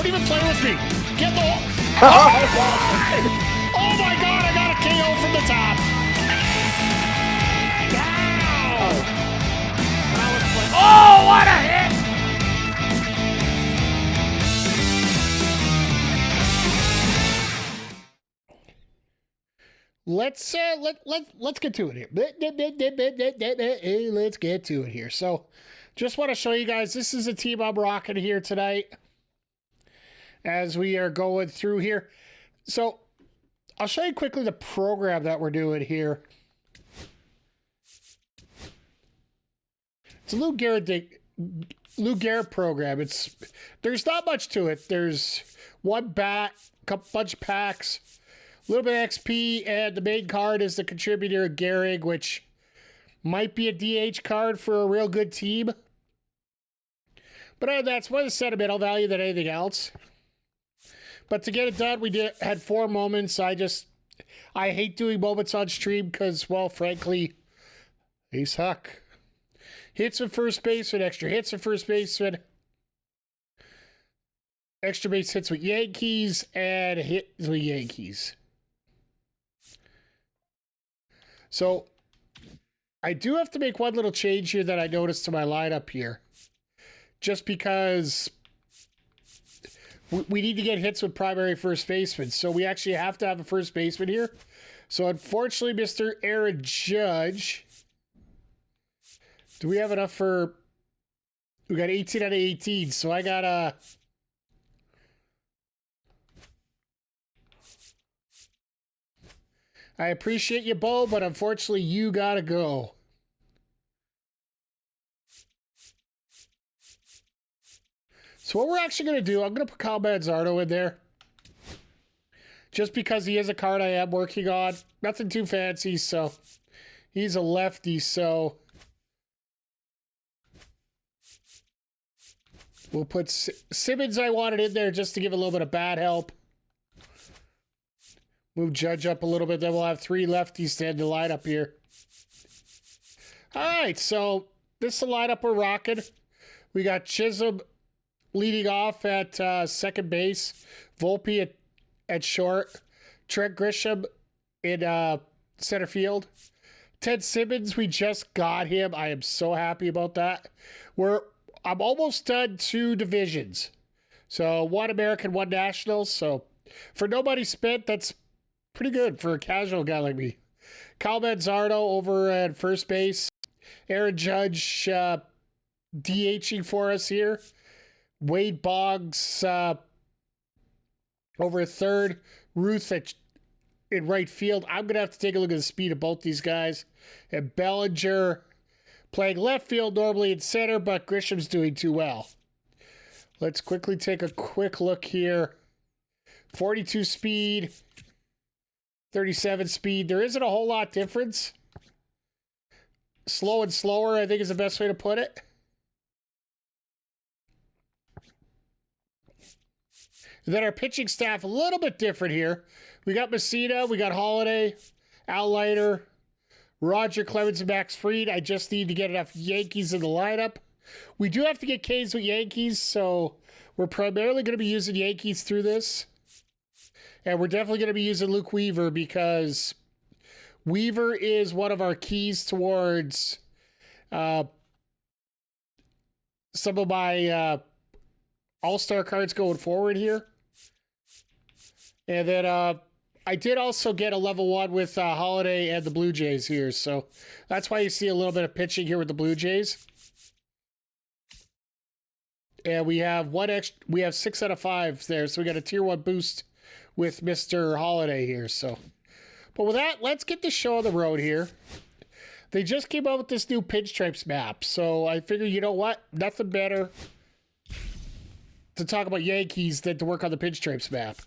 even play with me. Get the... Oh my God, I got a KO from the top. Oh, what a hit! Let's get to it here. Let's get to it here. So, just want to show you guys, this is a team I'm rocking here tonight as we are going through here. So, I'll show you quickly the program that we're doing here. It's a Lou Gehrig program. There's not much to it. There's one bat, bunch of packs, a little bit of XP, and the main card is the contributor Gehrig, which might be a DH card for a real good team. But that's more the sentimental value than anything else. But to get it done, we had 4 moments. I hate doing moments on stream because, well, frankly, they suck. Hits with first baseman, extra hits with first baseman, extra base hits with Yankees, and hits with Yankees. So, I do have to make one little change here that I noticed to my lineup here. Just because we need to get hits with primary first baseman. So, we actually have to have a first baseman here. So, unfortunately, Mr. Aaron Judge... Do we have enough for... We got 18 out of 18, so I got I appreciate you, Bo, but unfortunately you gotta go. So what we're actually going to do, I'm going to put Kyle Manzardo in there. Just because he is a card I am working on. Nothing too fancy, so... He's a lefty, so... We'll put Simmons, I wanted in there just to give a little bit of bad help. Move Judge up a little bit, then we'll have 3 lefties to end the lineup here. All right, so this is the lineup we're rocking. We got Chisholm leading off at second base. Volpe at short. Trent Grisham in center field. Ted Simmons, we just got him. I am so happy about that. I'm almost done 2 divisions. So 1 American, 1 National. So for nobody spent, that's pretty good for a casual guy like me. Kyle Manzardo over at first base. Aaron Judge DHing for us here. Wade Boggs over at third. Ruth in right field. I'm going to have to take a look at the speed of both these guys. And Bellinger playing left field normally in center, but Grisham's doing too well. Let's quickly take a quick look here. 42 speed, 37 speed. There isn't a whole lot difference. Slow and slower, I think, is the best way to put it. And then our pitching staff, a little bit different here. We got Messina, we got Holiday, Al Leiter, Roger Clemens, and Max Fried. I just need to get enough Yankees in the lineup. We do have to get K's with Yankees, so we're primarily going to be using Yankees through this. And we're definitely going to be using Luke Weaver because Weaver is one of our keys towards some of my all-star cards going forward here. And then I did also get a level 1 with Holiday and the Blue Jays here. So that's why you see a little bit of pitching here with the Blue Jays. And we have 6 out of 5 there. So we got a tier 1 boost with Mr. Holiday here. So, but with that, let's get the show on the road here. They just came out with this new Pinstripes map. So I figured, you know what? Nothing better to talk about Yankees than to work on the Pinstripes map.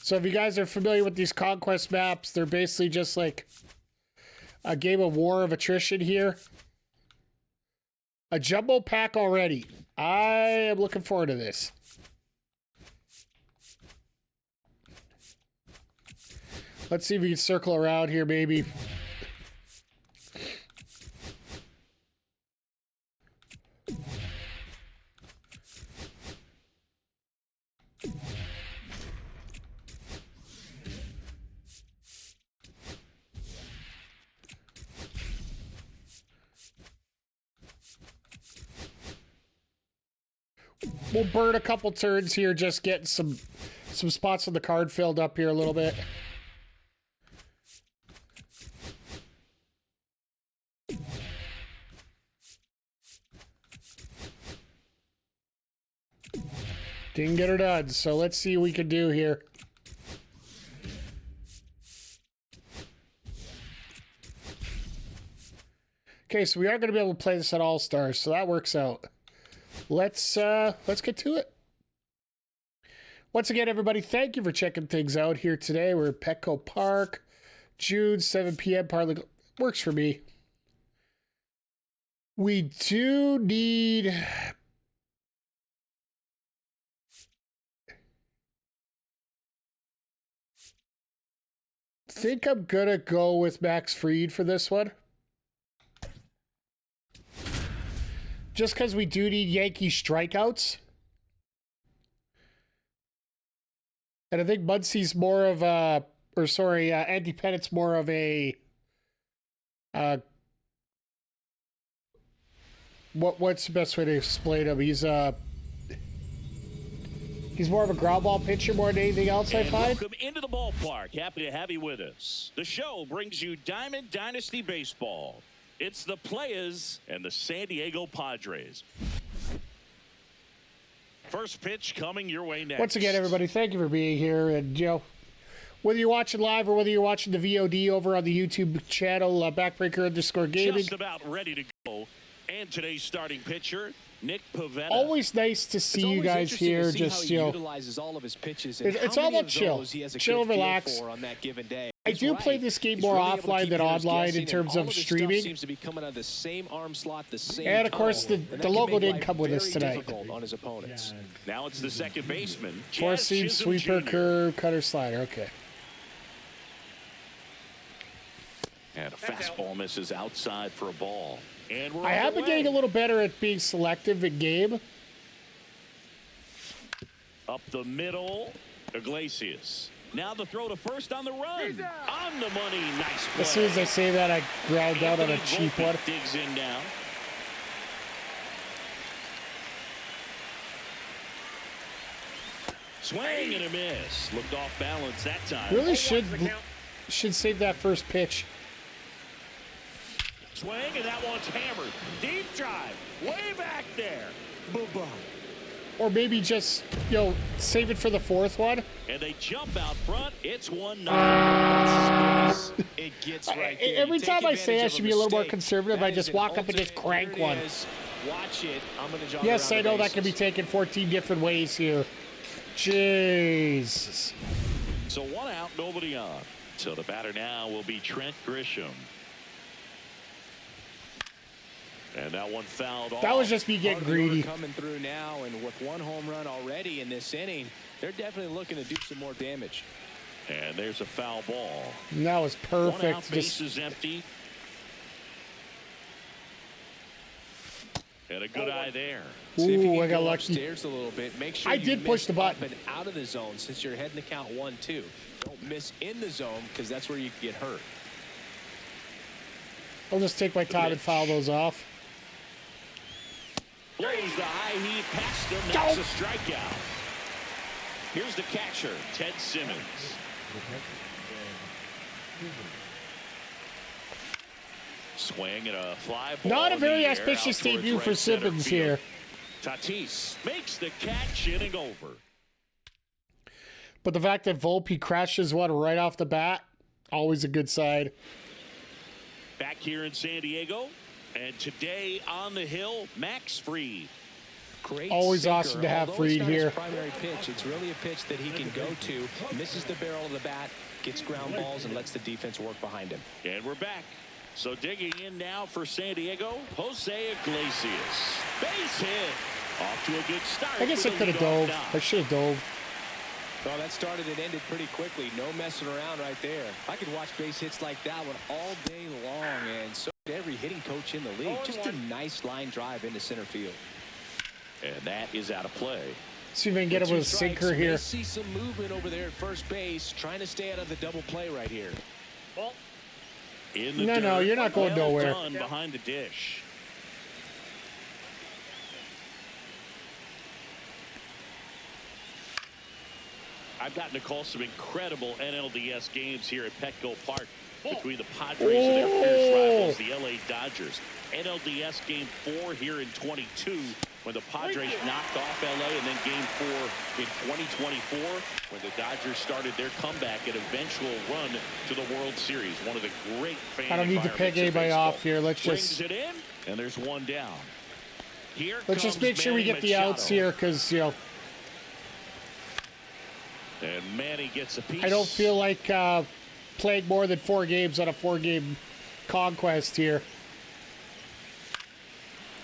So if you guys are familiar with these Conquest maps, they're basically just like a game of war of attrition here. A jumbo pack already. I am looking forward to this. Let's see if we can circle around here, maybe. We'll burn a couple turns here, just getting some spots on the card filled up here a little bit. Didn't get her done, so let's see what we can do here. Okay, so we are going to be able to play this at All-Stars, so that works out. Let's get to it. Once again, everybody, thank you for checking things out here today. We're at Petco Park, June, 7 p.m. Partly works for me. We do need... I think I'm going to go with Max Fried for this one. Just because we do need Yankee strikeouts. And I think Muncie's more of a... Or sorry, Andy Pennett's more of a... What's the best way to explain him? He's more of a ground ball pitcher more than anything else, I find. Welcome into the ballpark. Happy to have you with us. The show brings you Diamond Dynasty Baseball. It's the Playaz and the San Diego Padres. First pitch coming your way next. Once again, everybody, thank you for being here. And, you know, whether you're watching live or whether you're watching the VOD over on the YouTube channel, Backbreaker_Gaming. Just about ready to go. And today's starting pitcher, Nick Pavetta. Always nice to see you guys here. Just, you know, utilizes all of his pitches and it's all about chill. Chill and relax. On that given day. I do play this game more offline than online in terms of streaming. Seems to be coming out of the same arm slot, the same and of course, the logo didn't come with us tonight. On his opponents. Now it's the second baseman. Four-seam, sweeper, Jr. curve, cutter, slider. Okay. And a fastball misses outside for a ball. And we're I have been getting a little better at being selective in game. Up the middle, Iglesias. Now the throw to first on the run. On the money, nice play. As soon as I say that, I ground out on a cheap one. Digs in now. Swing and a miss. Looked off balance that time. Really should save that first pitch. Swing, and that one's hammered. Deep drive, way back there. Boom. Or maybe just, you know, save it for the fourth one. And they jump out front. It's 1-0. It gets right there. Every time I say I should be a little more conservative, I just walk up and just crank one. Watch it. I'm gonna jog yes, I around know the that can be taken 14 different ways here. Jesus. So 1 out, nobody on. So the batter now will be Trent Grisham. And that one fouled off. That was just me getting greedy. Coming through now, and with 1 home run already in this inning, they're definitely looking to do some more damage. And there's a foul ball. And that was perfect. 1 out, base is empty. And a good eye there. Ooh, I got lucky. Upstairs a little bit. Make sure I did push the button. Up and out of the zone since you're heading to count 1-2. Don't miss in the zone because that's where you can get hurt. I'll just take my time and foul those off. Blows the high heat past him. That's a strikeout. Here's the catcher, Ted Simmons. Swing and a fly ball. Not a very auspicious debut for Simmons here. Tatis makes the catch, inning over. But the fact that Volpe crashes one right off the bat, always a good sign. Back here in San Diego, and today on the hill, Max Fried. Great always sinker. awesome to have Although Fried it's not here. his primary pitch, it's really a pitch that he can go to, misses the barrel of the bat, gets ground balls, and lets the defense work behind him. And we're back. So digging in now for San Diego, Jose Iglesias. Base hit. Off to a good start. I guess I could have dove. I should have dove. Well, that started and ended pretty quickly. No messing around right there. I could watch base hits like that one all day long, and so did every hitting coach in the league. Just a nice line drive into center field. And that is out of play. See if I can get him with a sinker here. See some movement over there at first base, trying to stay out of the double play right here. Well, in the no, you're not going nowhere. Done behind the dish. I've gotten to call some incredible NLDS games here at Petco Park between the Padres and their fierce rivals, the LA Dodgers. NLDS Game 4 here in 22 when the Padres knocked off LA, and then Game 4 in 2024 when the Dodgers started their comeback and eventual run to the World Series. One of the great fan I don't need to pick anybody off here. Let's just brings it in, and there's one down. Here let's just make sure we get the outs here, because and Manny gets a piece. I don't feel like playing more than 4 games on a 4-game conquest here.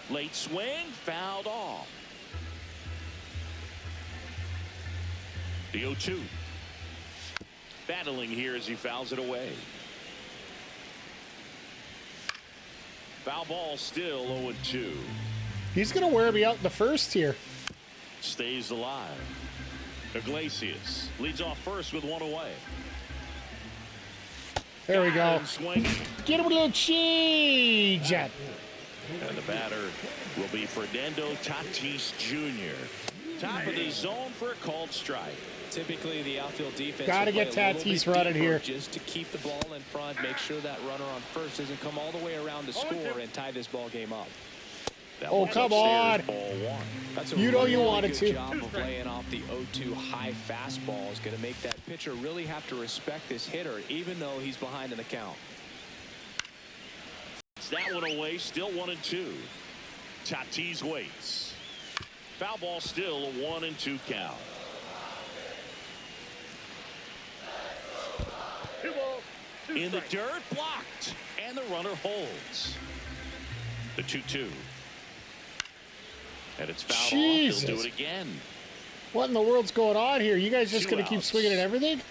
Late swing, fouled off. The 0-2. Battling here as he fouls it away. Foul ball still 0-2. He's going to wear me out in the first here. Stays alive. Iglesias leads off first with 1 away. There we go. Swing. Get him a little change. And the batter will be Fernando Tatis Jr. Top of the zone for a called strike. Typically, the outfield defense got to get Tatis running here. Just to keep the ball in front, make sure that runner on first doesn't come all the way around to score and tie this ball game up. Oh, come on. That's a you know really you wanted good to. job of laying off the 0-2 high fastball. Is going to make that pitcher really have to respect this hitter, even though he's behind in the count. That one away, still 1-2. Tatis waits. Foul ball still a 1-2 count. In the dirt, blocked, and the runner holds. The 2-2. And it's fouled off. He'll do it again. What in the world's going on here? You guys just going to keep swinging at everything?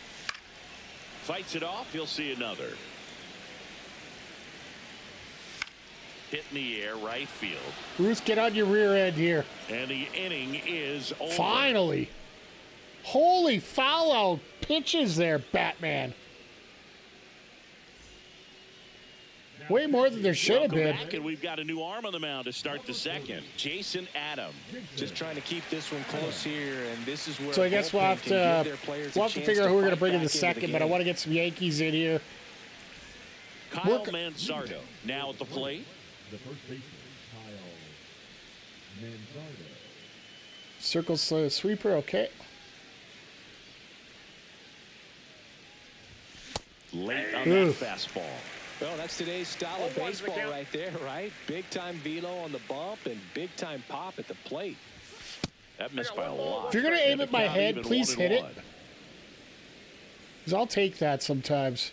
Fights it off. You'll see another. Hit in the air, right field. Bruce, get on your rear end here. And the inning is over. Finally. Holy foul out pitches there, Batman. Way more than there should have been. Back, and we've got a new arm on the mound to start the second. Jason Adam. Just trying to keep this one close here, and this is where. So I guess we'll have to figure out who we're going to bring in the second, but I want to get some Yankees in here. Kyle Manzardo now at the plate. The first baseman, Kyle Manzardo. Circle sweeper, okay. Late on that fastball. Well, that's today's style of baseball right there, right? Big-time velo on the bump and big-time pop at the plate. That missed by a lot. If you're going to aim at my head, please hit it. Because I'll take that sometimes.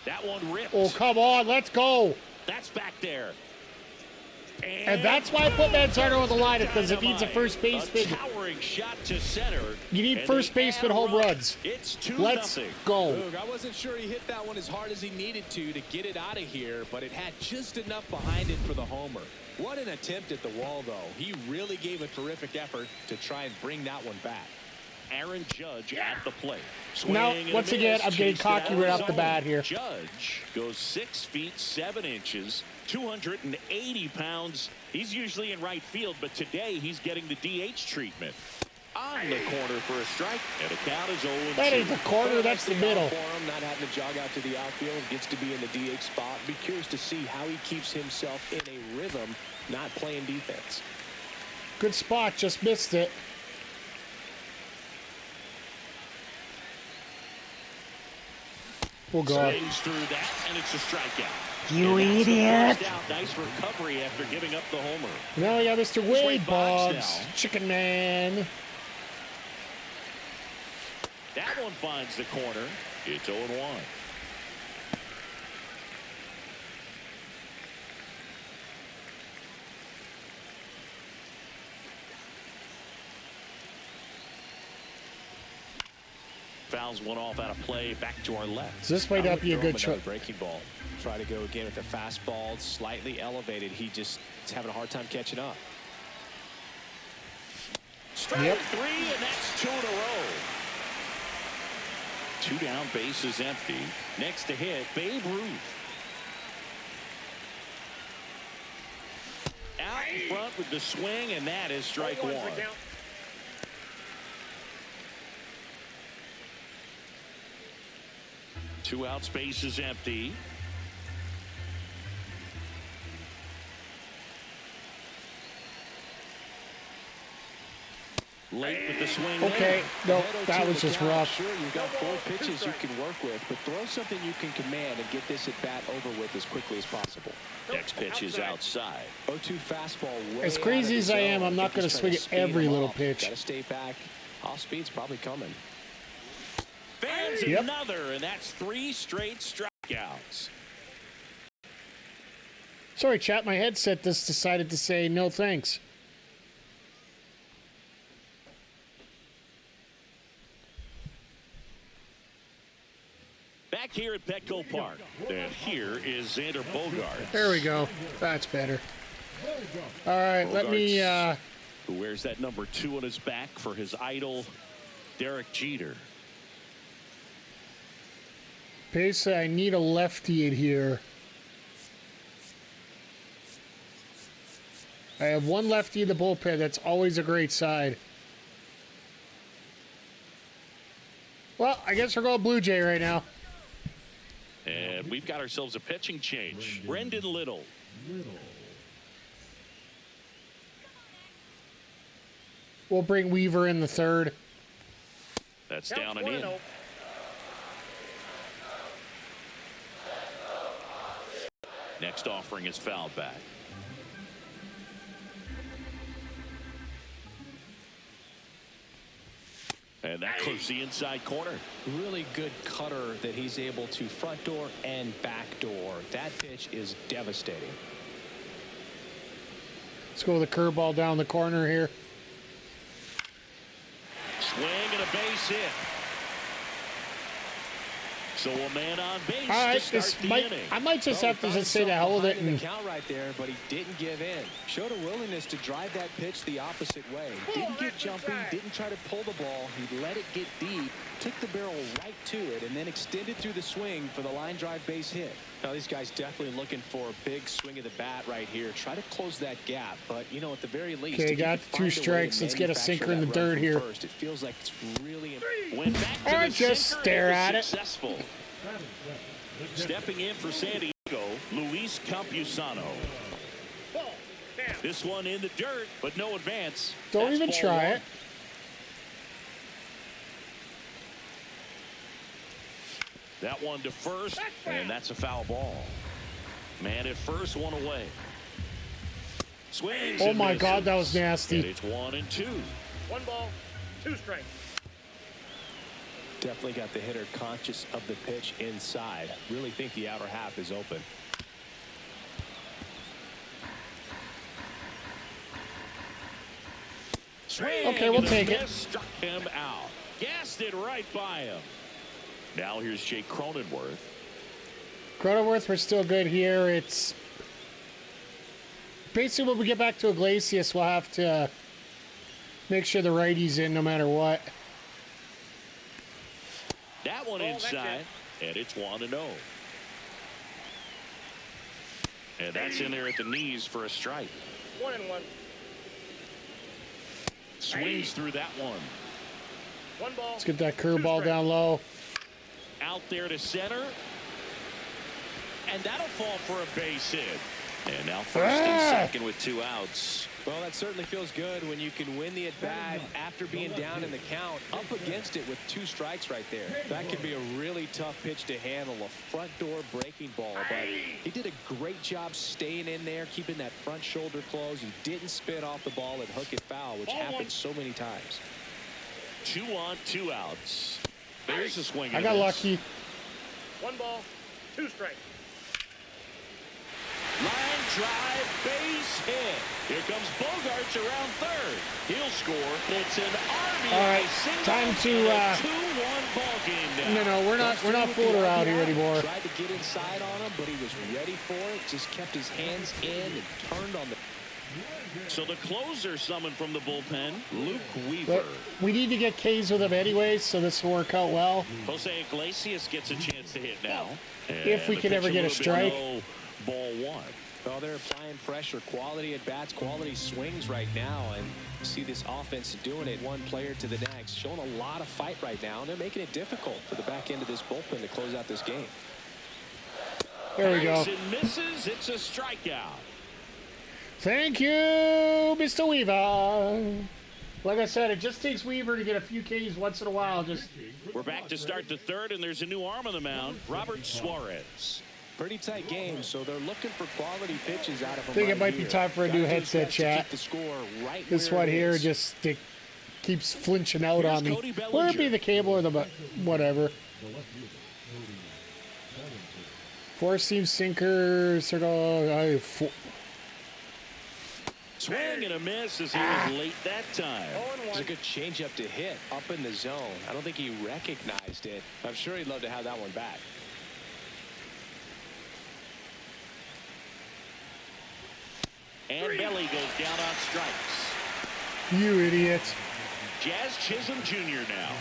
That one ripped. Oh, come on. Let's go. That's back there. And that's why I put Manzardo on the lineup, because it needs a first baseman. A towering shot to center. You need first baseman home runs. It's 2-0. Let's go. Look, I wasn't sure he hit that one as hard as he needed to get it out of here, but it had just enough behind it for the homer. What an attempt at the wall, though. He really gave a terrific effort to try and bring that one back. Aaron Judge at the plate. Now, once again, I'm getting cocky right off the bat here. Judge goes 6 feet 7 inches, 280 pounds. He's usually in right field, but today he's getting the DH treatment. On the corner for a strike, and the count is 0-2. That ain't the corner, that's the middle. For him, not having to jog out to the outfield, gets to be in the DH spot. Be curious to see how he keeps himself in a rhythm, not playing defense. Good spot, just missed it. Oh, God. Swings through that, and it's a strikeout. You idiot. Nice recovery after giving up the homer. Now we got Mr. Wade Boggs, Chicken Man. That one finds the corner. It's 0-1. Fouls one off out of play, back to our left. So this might not be a good choice. Breaking ball. Try to go again with the fastball, slightly elevated. He just is having a hard time catching up. Strike 3, and that's 2 in a row. 2 down, bases empty. Next to hit, Babe Ruth. Out in front with the swing, and that is strike 1. 2 out, space is empty. Late with the swing. Okay, no, that was just rough. Sure, you've got 4 pitches you can work with, but throw something you can command and get this at bat over with as quickly as possible. Next pitch is outside. 0-2 fastball. As crazy as I am, I'm not going to swing at every little pitch. Got to stay back. Off speed's probably coming. Fans another, and that's 3 straight strikeouts. Sorry, chat. My headset just decided to say no thanks. Back here at Petco Park, and here is Xander Bogaerts. There we go. That's better. All right, let me... who wears that number 2 on his back for his idol, Derek Jeter. Basically, I need a lefty in here. I have one lefty in the bullpen. That's always a great side. Well, I guess we're going Blue Jay right now. And we've got ourselves a pitching change. Brendan Little. We'll bring Weaver in the 3rd. That's down and in. Next offering is fouled back. And that clips the inside corner. Really good cutter that he's able to front door and back door. That pitch is devastating. Let's go with a curveball down the corner here. Swing and a base hit. So a man on base. All right, to start the inning. I might just have to just say the hell with it. And the count right there, but he didn't give in. Showed a willingness to drive that pitch the opposite way. Didn't get jumpy, didn't try to pull the ball. He let it get deep, took the barrel right to it, and then extended through the swing for the line drive base hit. Now these guys definitely looking for a big swing of the bat right here. Try to close that gap, but you know, at the very least. Okay, got 2 strikes. Let's get a sinker in the dirt here. First. It feels like it's really went back to or the just sinker stare and at it. Successful. Stepping in for San Diego, Luis Campusano. This one in the dirt, but no advance. Don't That's even ball try 1. it. That one to first, and that's a foul ball. Man at first, 1 away. Swings. Oh and my misses. God, that was And nasty. it's 1-2. 1 ball, 2 strikes. Definitely got the hitter conscious of the pitch inside. Really think the outer half is open. Swing Okay, we'll and a take it. miss. Struck him out. Gassed it right by him. Now here's Jake Cronenworth. Cronenworth, we're still good here. It's basically when we get back to Iglesias, we'll have to make sure the righty's in no matter what. That one inside, and it's 1-0. And that's in there at the knees for a strike. 1-1. Swings through that one. 1 ball. Let's get that curveball down low. Out there to center. And that'll fall for a base hit. And now first and second with 2 outs. Well, that certainly feels good when you can win the at-bat after being down in the count, up against it with 2 strikes right there. That could be a really tough pitch to handle, a front door breaking ball. But he did a great job staying in there, keeping that front shoulder closed. He didn't spin off the ball and hook it foul, which happens so many times. 2 on, 2 outs. There's a swing. I got lucky. 1 ball, 2 strikes. Line drive, base hit. Here comes Bogaerts around third. He'll score. It's an RBI All right, single. time to, and a 2-1 ball game now. No, we're not fooling around here anymore. Tried to get inside on him, but he was ready for it. Just kept his hands in and turned on the. So the closer summoned from the bullpen, Luke Weaver. But we need to get K's with him anyways, so this will work out well. Jose Iglesias gets a chance to hit now. If we And can the ever pitch get a little bit strike. low, ball 1. Well, they're applying pressure, quality at bats, quality swings right now, and you see this offense doing it one player to the next, showing a lot of fight right now, and they're making it difficult for the back end of this bullpen to close out this game. There we go. And misses. It's a strikeout. Thank you, Mr. Weaver. Like I said, it just takes Weaver to get a few Ks once in a while. We're back to start the third, and there's a new arm on the mound, Robert Suarez. Pretty tight game, so they're looking for quality pitches out of him. I think right it might here. be time for a new headset, chat. The score right This where one it here is. just keeps flinching out Here's on me. Cody Bellinger. Whether it be the cable or the whatever. Four-seam sinker, circle. Swing and a miss as he was late that time. It was a good changeup to hit up in the zone. I don't think he recognized it. I'm sure he'd love to have that one back. And Belly goes down on strikes. You idiot. Jazz Chisholm Jr. now.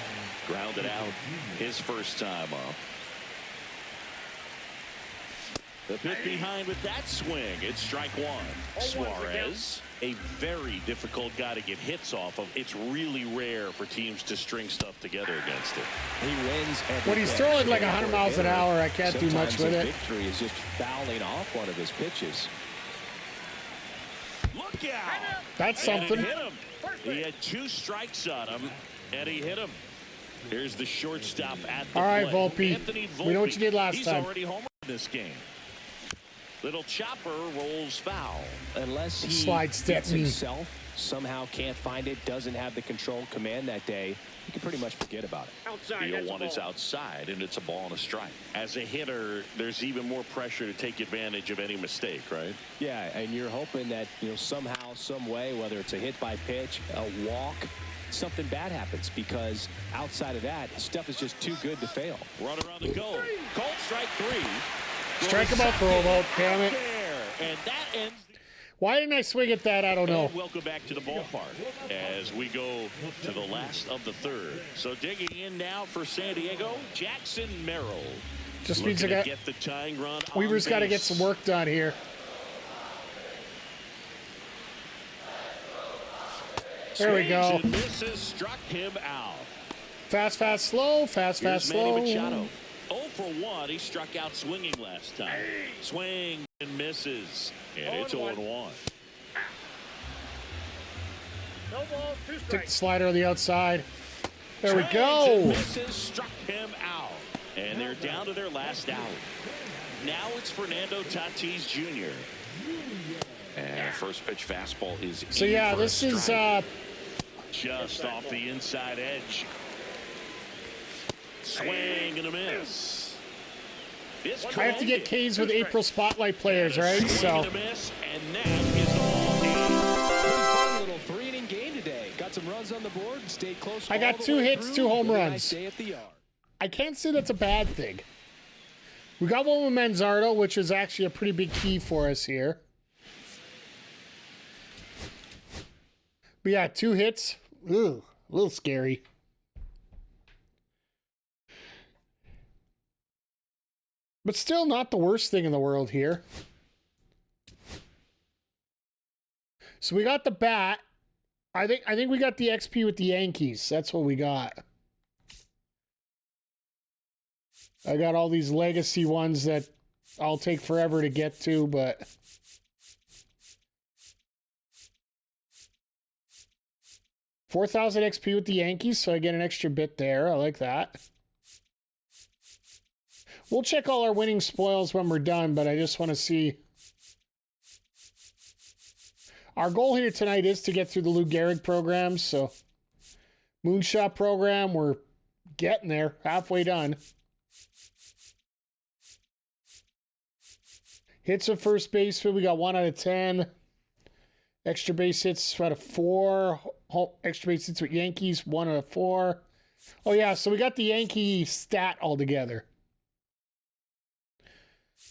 Grounded out his first time up. The pitch behind with that swing. It's strike one. Suarez, a very difficult guy to get hits off of. It's really rare for teams to string stuff together against it. He wins every When he's pitch. throwing like 100 miles an hour, I can't do much with it. Victory is just fouling off one of his pitches. Look out! That's And it something. hit him. He had 2 strikes on him, and he hit him. Here's the shortstop at the All right, plate. Volpe. Anthony Volpe. We know what you did last He's time. already homered in this game. Little chopper rolls foul. Unless he Slide step gets me. himself, somehow can't find it, doesn't have the control command that day, you can pretty much forget about it. Outside. The That's a 0-1 is ball. outside, and it's a ball and a strike. As a hitter, there's even more pressure to take advantage of any mistake, right? Yeah, and you're hoping that, somehow, some way, whether it's a hit by pitch, a walk, something bad happens, because outside of that, stuff is just too good to fail. Runner on the go. Cold strike 3. Strike him out, throw him out, damn it. There, and that ends. Why didn't I swing at that? I don't know. And welcome back to the ballpark as we go to the last of the third. So digging in now for San Diego, Jackson Merrill. Just means I Looking to got get the tying run. Weaver's got to get some work done here. There we go. And misses, struck him out. Fast, fast, slow. Fast, fast, Here's Manny slow. Machado. 0 for 1. He struck out swinging last time. Swing and misses. And it's 0-1. No ball, 2 Take the strikes. slider on the outside. There we Swings and go. misses, struck him out. And they're down to their last out. Now it's Fernando Tatis Jr. And first pitch fastball is So in yeah, for a this is strike. Just off the inside edge. Swing and a miss. This I have to get K's with April Spotlight players, right? Swing So and a miss, and that is the ball game. Pretty fun little 3-inning game today. Got some runs on the board and stayed close. I got all the 2 way hits, through. 2 home Really runs. Nice day at the yard. I can't say that's a bad thing. We got one with Manzardo, which is actually a pretty big key for us here. But yeah, 2 hits. Ooh, a little scary. But still not the worst thing in the world here. So we got the bat. I think we got the XP with the Yankees. That's what we got. I got all these legacy ones that I'll take forever to get to, but 4,000 XP with the Yankees, so I get an extra bit there. I like that. We'll check all our winning spoils when we're done, but I just want to see. Our goal here tonight is to get through the Lou Gehrig program, so Moonshot program, we're getting there, halfway done. Hits at first baseman, we got 1 out of 10. Extra base hits out of 4. Extra base hits with Yankees, 1 out of 4. Oh yeah, so we got the Yankee stat altogether.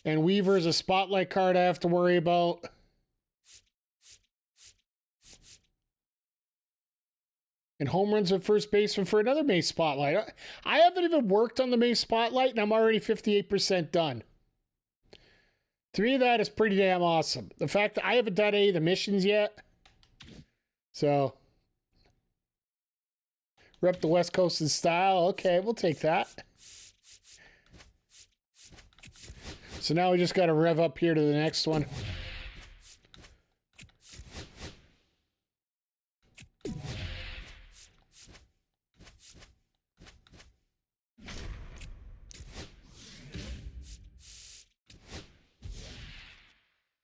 And Weaver's a spotlight card I have to worry about. And home runs at first baseman for another May spotlight. I haven't even worked on the May spotlight, and I'm already 58% done. 3 of that is pretty damn awesome. The fact that I haven't done any of the missions yet. So, rep the West Coast in style. Okay, we'll take that. So now we just got to rev up here to the next one.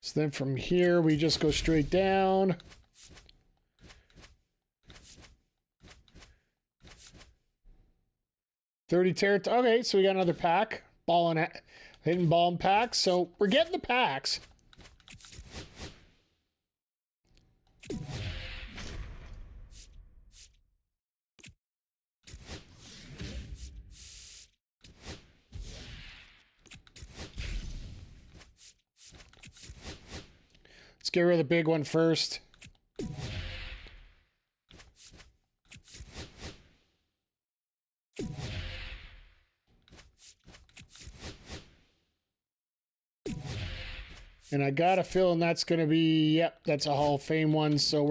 So then from here, we just go straight down. $30 territory. Okay, so we got another pack. Hidden ball and packs. So we're getting the packs. Let's get rid of the big one first. And I got a feeling that's going to be, yep, that's a Hall of Fame one. So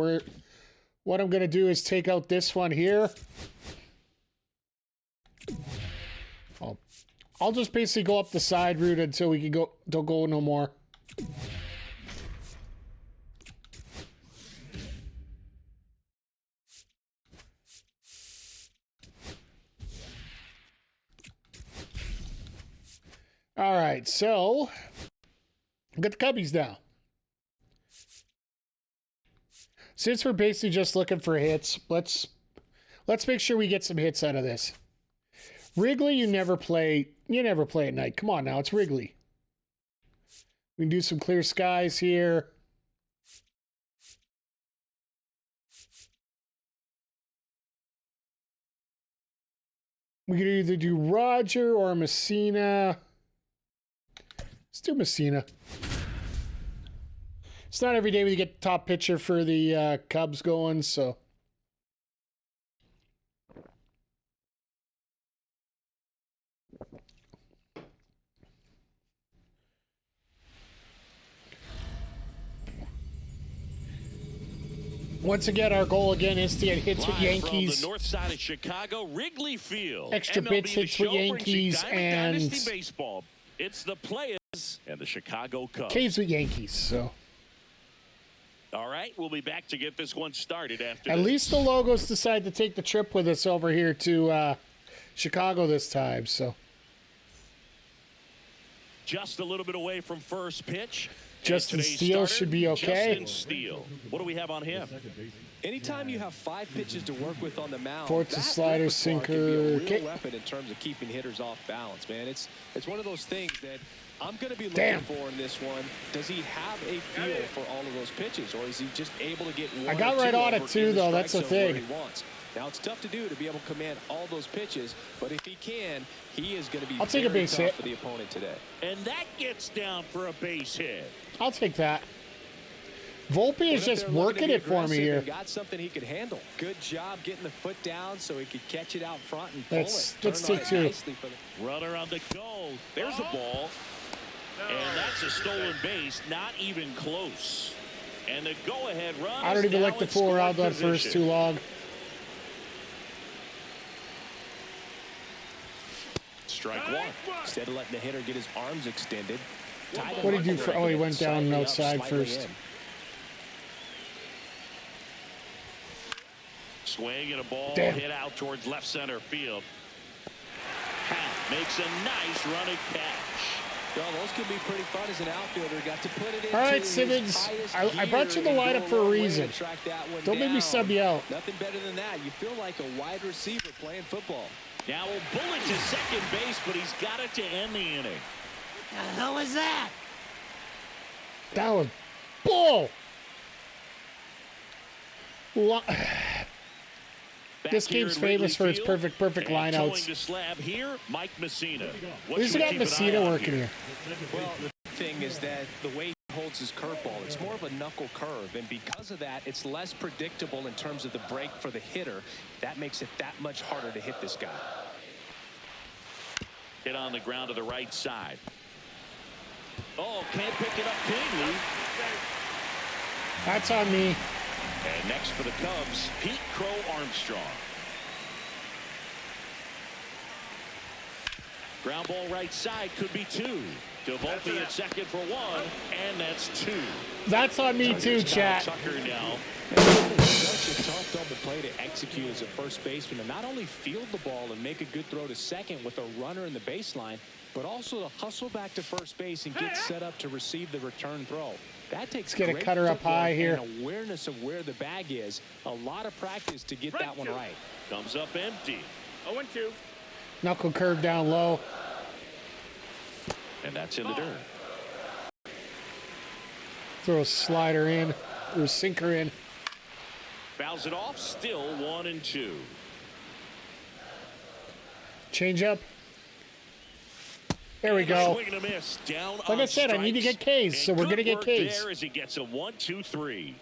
what I'm going to do is take out this one here. I'll just basically go up the side route until we can don't go no more. All right, so get the Cubbies now. Since we're basically just looking for hits, let's make sure we get some hits out of this. Wrigley, you never play at night. Come on now, it's Wrigley. We can do some clear skies here. We could either do Roger or Messina. Let's do Messina. It's not every day we get the top pitcher for the Cubs going, so. Once again, our goal again is to get hits with Yankees. From the north side of Chicago, Wrigley Field. Extra MLB bits hits with Yankees and Dynasty Baseball. It's the Playaz and the Chicago Cubs. Caves with Yankees, so. All right, we'll be back to get this one started after At this. least the Logos decide to take the trip with us over here to Chicago this time, so. Just a little bit away from first pitch. Justin And today's Steele starter, should be okay. Justin Steele. What do we have on him? Anytime you have 5 pitches to work with on the mound, Forts that a slider, repertoire sinker, can be a real kick. weapon in terms of keeping hitters off balance, man. It's one of those things that I'm going to be looking Damn. for in this one. Does he have a feel for all of those pitches, or is he just able to get one I got or right two on it over too, in the though. That's the strike zone where thing. he wants? Now, it's tough to do to be able to command all those pitches, but if he can, he is going to be I'll take a very base tough hit. for the opponent today. And that gets down for a base hit. I'll take that. Volpe is What if just they're looking working to be it for me aggressive here. and got something he could handle. Good job getting the foot down so he could catch it out front and pull Let's it. Turn take on it two. nicely for the- Runner on the go. There's a ball. And that's a stolen base. Not even close. And the go-ahead run. I don't is even now like to in fool around scoring that first position. too long. Strike one. Instead of letting the hitter get his arms extended. tied him What did up he a do for? little Oh, he bit, went down slightly up, outside slightly first. in. Swing and a ball Damn. hit out towards left center field. Happ makes a nice running catch. Well, those could be pretty fun as an outfielder. Got to put it into All right, his Simmons, highest I brought you gear the and lineup go for a long way to reason. track that one Don't make me down. sub you out. Nothing better than that. You feel like a wide receiver playing football. Now a bullet to second base, but he's got it to end the inning. The hell was that? That was bull. Back This here game's in Wrigley famous for its Field, perfect and towing lineouts. the slab here, Mike Messina. At What least should we we got keep an eye Messina on working here. Well, the thing is that the way he holds his curveball, it's more of a knuckle curve, and because of that, it's less predictable in terms of the break for the hitter. That makes it that much harder to hit this guy. Hit on the ground to the right side. Oh, can't pick it up cleanly. That's on me. And next for the Cubs, Pete Crow Armstrong. Ground ball right side, could be two. To Volpe at second for one, and that's two. That's on me too, chat. Tucker now. Such a tough double play to execute as a first baseman, and not only field the ball and make a good throw to second with a runner in the baseline, but also to hustle back to first base and get set up to receive the return throw. That takes Let's get a great cutter up high here. and awareness of where the bag is. A lot of practice to get that one right. Comes up empty. 0-2. Knuckle curve down low. And that's in the dirt. Throw a slider in, or a sinker in. Fouls it off, still 1-2. Change up. There we go. Swing and a miss. Down Like on I said, I need to strikes. get Ks, so And we're going to good get work Ks. there as he gets a 1-2-3.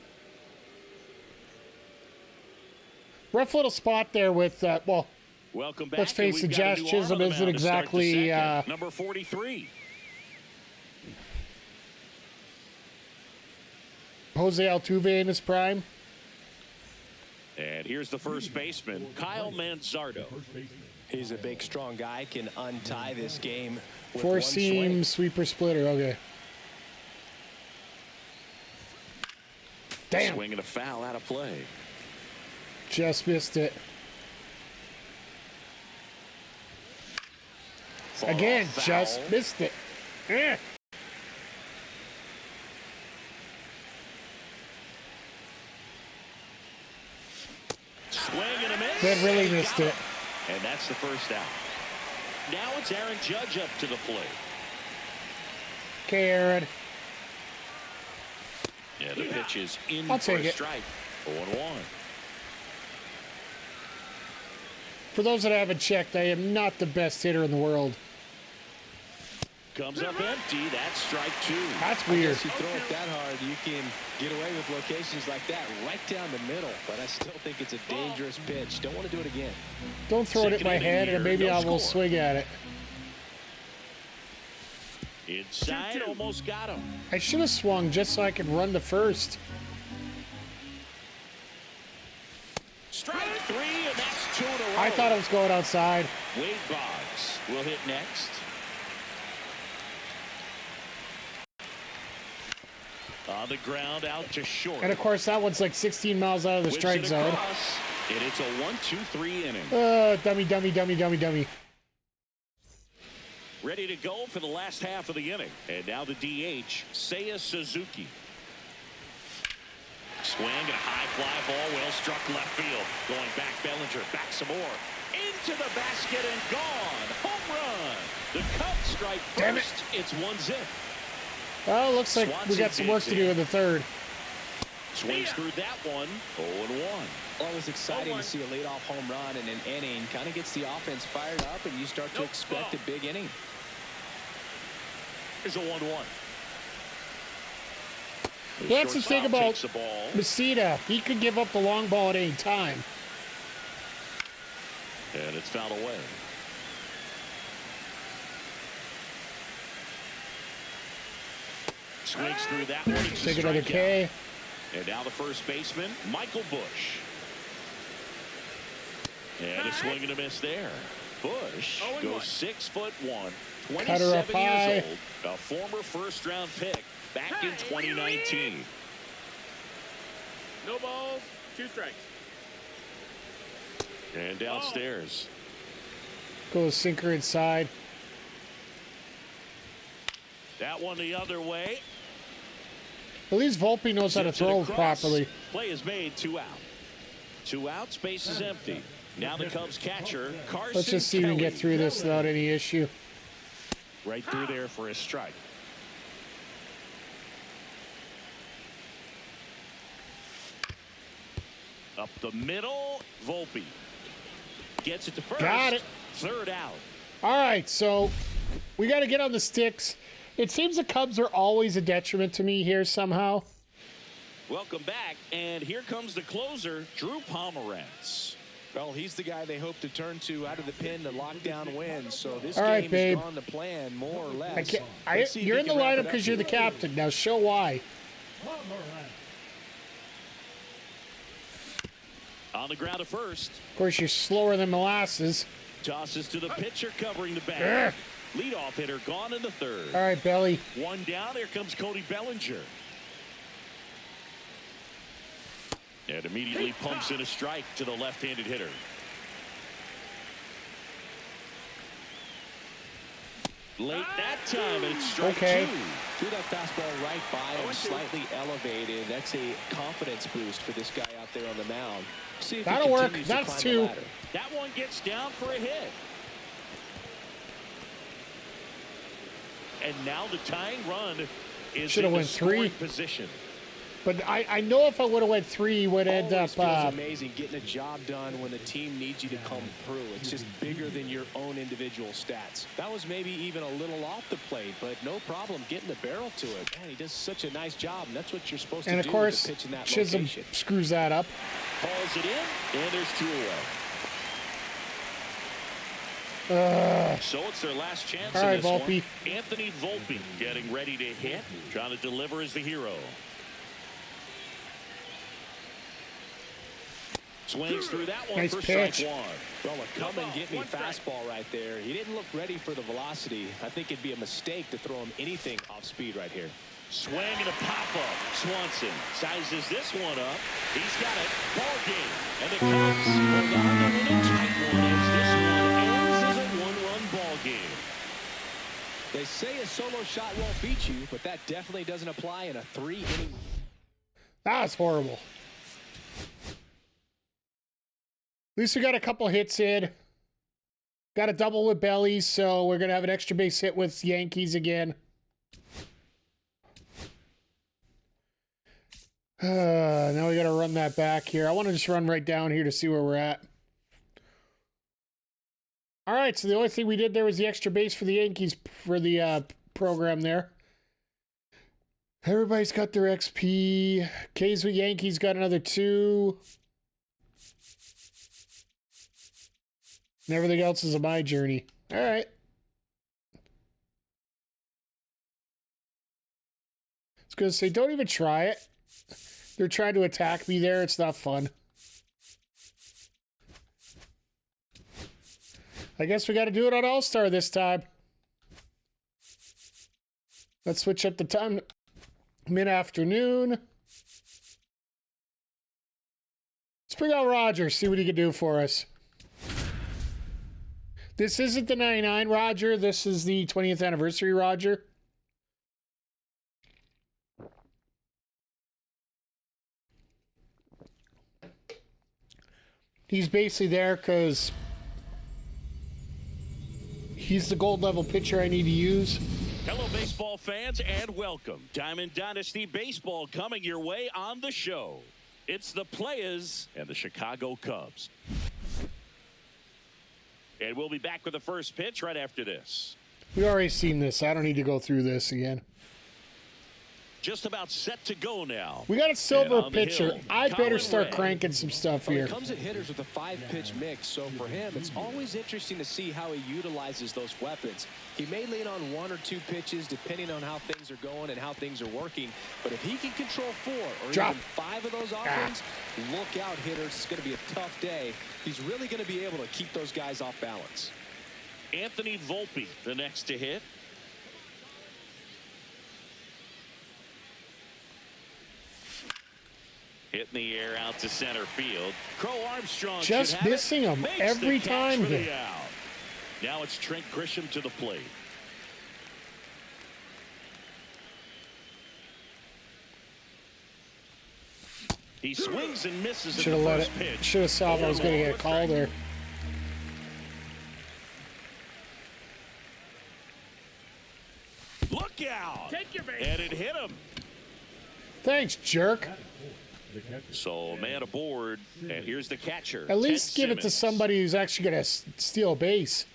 Rough little spot there with, well, Welcome back. let's face it, Josh Chisholm isn't exactly, number 43. Jose Altuve in his prime. And here's the first baseman, Kyle Manzardo. He's a big, strong guy, can untie this game with Four one seam swing. sweeper splitter. Okay. Damn. Swing and a foul out of play. Just missed it. Again, Foul. just missed it. Eh. Swing and a miss. That really And missed got it. And that's the first out. Now it's Aaron Judge up to the plate. Okay, Aaron. Yeah, the pitch is in I'll for take a it. strike. 0-1. For those that haven't checked, I am not the best hitter in the world. Comes up empty. That's strike two. That's weird. If you throw it that hard, you can get away with locations like that right down the middle. But I still think it's a dangerous pitch. Don't want to do it again. Don't throw it at Second my inning head, here, and maybe no I will score. swing at it. Inside, almost got him. I should have swung just so I could run to first. Strike three, and that's two in a row. I thought I was going outside. Wade Boggs will hit next. On the ground, out to short. And of course, that one's like 16 miles out of the Whips strike it zone. across, and it's a 1-2-3 inning. Dummy, dummy, dummy, dummy, dummy. Ready to go for the last half of the inning. And now the DH, Seiya Suzuki. Swing and a high fly ball, well struck left field. Going back, Bellinger, back some more. Into the basket and gone. Home run. The Cubs strike Damn it. first. It's 1-0. Well, looks like we got some work to do in the third. Swings through that one. 0-1. Always exciting to see a leadoff home run in an inning. Kind of gets the offense fired up, and you start to expect a big inning. Here's a 1-1. That's the thing Shortstop about takes the ball. Mesita. He could give up the long ball at any time. And it's fouled away. Swings through that one. It's a Take another strikeout. K. And now the first baseman, Michael Bush. And a swing and a miss there. Bush goes 6'1", 27 Cutter up high. years old, a former first-round pick back in 2019. No balls, 2 strikes. And downstairs. Goes sinker inside. That one the other way. At least Volpe knows how to Zips it throw across. properly. Play is made, 2 out. 2 outs, base is empty. Now the Cubs catcher, Carson Let's just see if we can get Kelly. through this without any issue. Right through there for a strike. Up the middle, Volpe. Gets it to first. Got it. Third out. All right, so we got to get on the sticks. It seems the Cubs are always a detriment to me here somehow. Welcome back, and here comes the closer, Drew Pomerantz. Well, he's the guy they hope to turn to out of the pen to lock down wins. So this All right, game babe. has gone to plan, more or less. I can't, Let's see if you're he in the can wrap lineup it up because you're the here. captain. Now show why. On the ground at first. Of course, you're slower than molasses. Tosses to the pitcher covering the bag. Leadoff hitter gone in the third. All right, Belly. One down. Here comes Cody Bellinger. And immediately pumps in a strike to the left-handed hitter. Late that time, and it's strike Okay. two. Threw that fastball right by him, slightly elevated. That's a confidence boost for this guy out there on the mound. See if he That'll work. continues to That's climb the two. ladder. That one gets down for a hit. And now the tying run is Should've in the went three. scoring position. But I know if I would have went 3, he would end Always up. feels amazing getting a job done when the team needs you to come through. It's just bigger than your own individual stats. That was maybe even a little off the plate, but no problem getting the barrel to it. Man, he does such a nice job, and that's what you're supposed And to of do course, with a pitch in that Chisholm location. screws that up. Hauls it in, and there's 2 away. So it's their last chance All in right, this Volpe. one. Anthony Volpe getting ready to hit, trying to deliver as the hero. Swings through that one Nice for pitch. strike 1. Well, a come-and-get-me fastball right there. He didn't look ready for the velocity. I think it'd be a mistake to throw him anything off speed right here. Swing and a pop-up. Swanson sizes this one up. He's got it. Ball game. And the Cubs hold on to win a tight one as this one ends as a 1-run ball game. They say a solo shot won't beat you, but that definitely doesn't apply in a 3-inning. That was horrible. At least we got a couple hits in. Got a double with Belly, so we're going to have an extra base hit with Yankees again. Now we got to run that back here. I want to just run right down here to see where we're at. All right, so the only thing we did there was the extra base for the Yankees for the program there. Everybody's got their XP. K's with Yankees got another 2. And everything else is on my journey. All right. I was going to say, don't even try it. They're trying to attack me there. It's not fun. I guess we got to do it on All-Star this time. Let's switch up the time. Mid-afternoon. Let's bring out Roger, see what he can do for us. This isn't the 99 Roger. This is the 20th anniversary Roger. He's basically there because he's the gold level pitcher I need to use. Hello, baseball fans, and welcome. Diamond Dynasty Baseball coming your way on the show. It's the Playaz and the Chicago Cubs. And we'll be back with the first pitch right after this. We already seen this. I don't need to go through this again. Just about set to go now. We got a And silver on the pitcher. hill, I better Colin start Ray. cranking some stuff Well, here. he comes at hitters with a 5-pitch mix, so for him, it's always interesting to see how he utilizes those weapons. He may lean on 1 or 2 pitches depending on how things are going and how things are working, but if he can control 4 or Drop. even 5 of those offerings, look out, hitters. It's going to be a tough day. He's really going to be able to keep those guys off balance. Anthony Volpe, the next to hit. Hitting the air out to center field. Crow Armstrong Just should have missing it. him Makes every the catch time for the here. out. Now it's Trent Grisham to the plate. He swings and misses Should at have the let it. first pitch. Should have saw if I was going to get a call there. Look out! Take your base. And it hit him. Thanks, jerk. So man aboard, and here's the catcher. At least Ted give it to Simmons. somebody who's actually going to steal a base.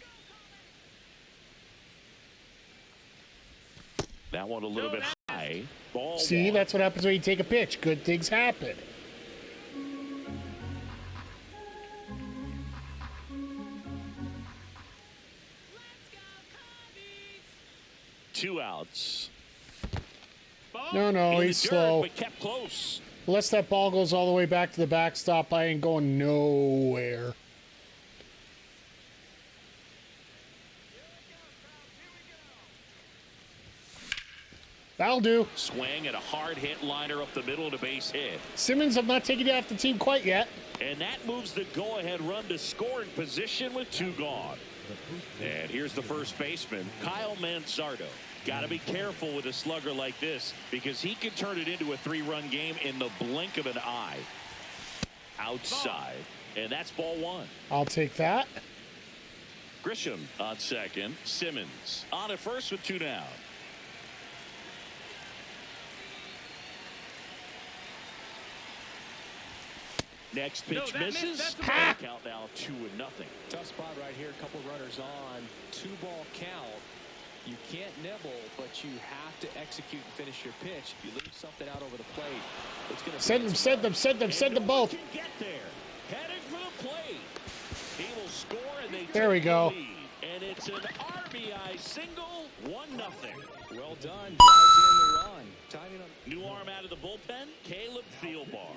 That one a little bit high. Ball See, one. that's what happens when you take a pitch. Good things happen. 2 outs. No, In he's the dirt, slow. but kept close. Unless that ball goes all the way back to the backstop, I ain't going nowhere. That'll do. Swing and a hard hit liner up the middle to base hit. Simmons, I'm not taking you off the team quite yet. And that moves the go-ahead run to scoring position with 2 gone. And here's the first baseman, Kyle Manzardo. Got to be careful with a slugger like this because he can turn it into a 3-run game in the blink of an eye. Outside. And that's ball 1. I'll take that. Grisham on second. Simmons on at first with 2 down. Next pitch misses. Count now 2-0. Tough spot right here. A couple runners on. 2-ball count. You can't nibble, but you have to execute and finish your pitch. If you leave something out over the plate, it's going to Send them both. Can get there. Heading for the plate. He will score and they There we take go. the lead. And it's an RBI single. 1-0. well done. Drives in the run. Timing up. New arm out of the bullpen. Caleb Thielbar.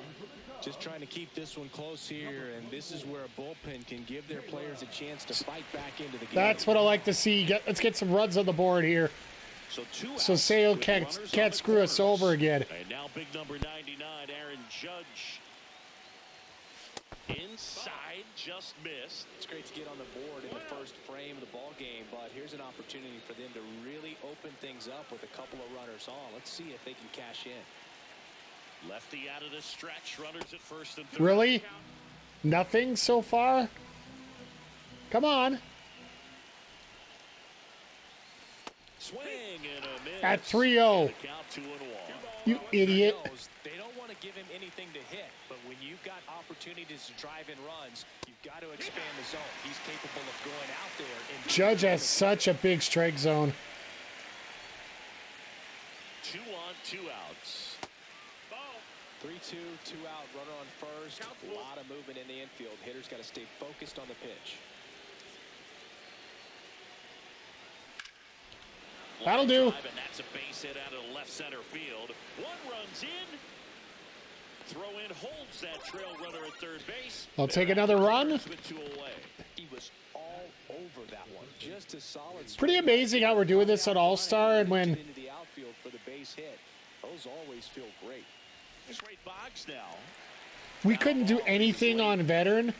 Just trying to keep this one close here, and this is where a bullpen can give their players a chance to fight back into the game. That's what I like to see. Let's get some runs on the board here. So 2 So outs Sale with can't runners on the screw us corners. over again. And now big number 99, Aaron Judge. Inside, just missed. It's great to get on the board in the first frame of the ball game, but here's an opportunity for them to really open things up with a couple of runners on. Let's see if they can cash in. Lefty out of the stretch, runners at first and third. Really? Nothing so far? Come on. Swing and a miss. At 3-0. The count 2-1. You idiot. They don't want to give him anything to hit, but when you've got opportunities to drive in runs, you've got to expand the zone. He's capable of going out there and Judge has such a big strike zone. 2 on, 2 outs. 3-2, 2 out, runner on first. A lot of movement in the infield. Hitter's got to stay focused on the pitch. That'll do. And that's a base hit out of the left center field. 1 runs in. Throw in holds that trail runner at third base. I'll take another run. With 2 away. He was all over that one. Just a solid. Pretty amazing how we're doing this on All-Star, and when into the outfield for the base hit. Those always feel great. It's Ray Boggs now. we couldn't do anything on veteran.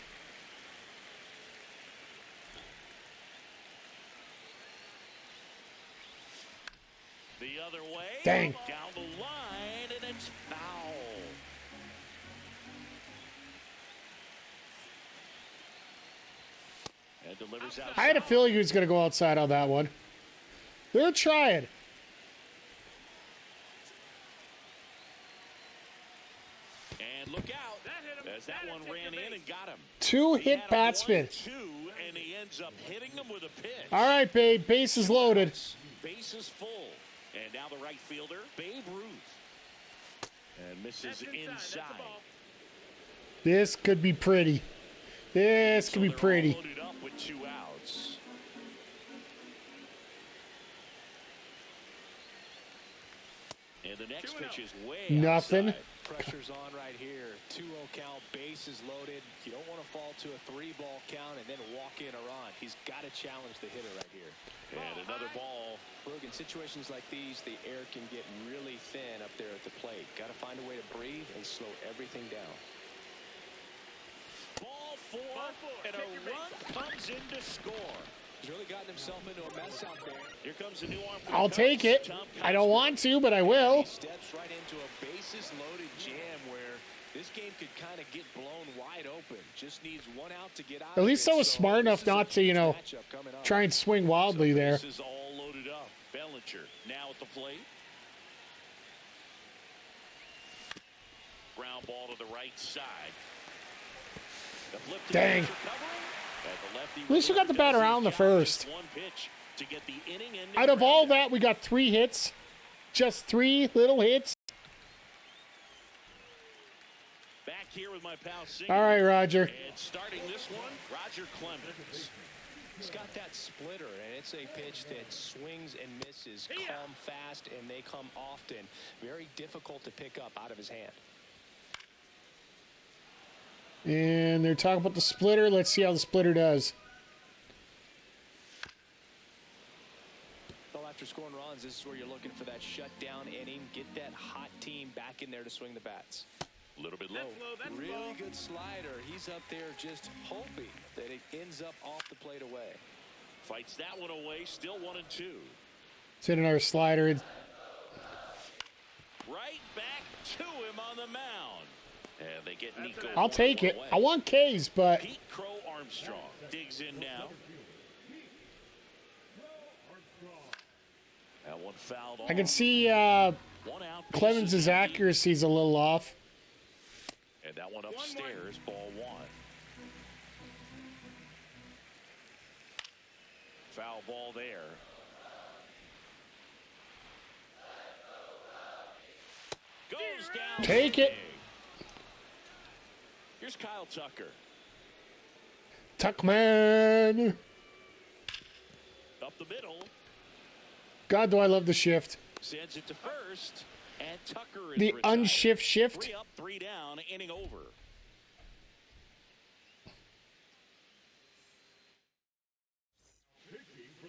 The other way. Dang. Down the line, and it's foul. And delivers out. I had a feeling he was going to go outside on that one. They're trying. And look out, as that one ran in and got him. 2 He hit had a batsman. 1-2, and he ends up hitting him with a pitch. All right, babe. Base is loaded. Base is full. And now the right fielder, Babe Ruth. And misses inside. This could be pretty. This could be they're all pretty. loaded up with 2 outs. And the next pitch is way Nothing. outside. Pressure's on right here. 2-0 count, bases loaded. You don't want to fall to a 3-ball count and then walk in or on. He's got to challenge the hitter right here. And another ball. Look, in situations like these, the air can get really thin up there at the plate. Got to find a way to breathe and slow everything down. Ball 4, and a run comes in to score. He's really gotten himself into a mess out there. Here comes a new arm. for the I'll Cubs, take it. Tom I don't Cosgrove. want to, but I will. He steps right into a bases-loaded jam where this game could kind of get blown wide open. Just needs 1 out to get out. At least I was smart enough this is a not to, you huge know, matchup coming up. try and swing wildly there. This is all loaded up. Bellinger now at the plate. Ground ball to the right side. The flip to Dang. the covering, and the lefty At least we got the bat does around the his job. first. Just 1 pitch to get the inning ending Out of all ground. that, we got 3 hits. Just 3 little hits. Back here with my pal Singer. All right, Roger. And starting this one, Roger Clemens. He's got that splitter, and it's a pitch that swings and misses, come fast, and they come often. Very difficult to pick up out of his hand. And they're talking about the splitter. Let's see how the splitter does. Well, after scoring runs, this is where you're looking for that shutdown inning. Get that hot team back in there to swing the bats. A little bit low. That's Really low. good slider. He's up there just hoping that it ends up off the plate away. Fights that one away. Still 1-2. Let's hit another slider. Right back to him on the mound. And they get Nico. I'll take it. I want K's, but Pete Crow Armstrong digs in now. That one fouled off. I can see 1 out. Clemens' accuracy is a little off. And that one upstairs, ball 1. Foul ball there. Goes down. Take it. Here's Kyle Tucker. Tuckman. Up the middle. God, do I love the shift. Sends it to first. And Tucker is The retired. unshift shift. 3 up, 3 down, inning over.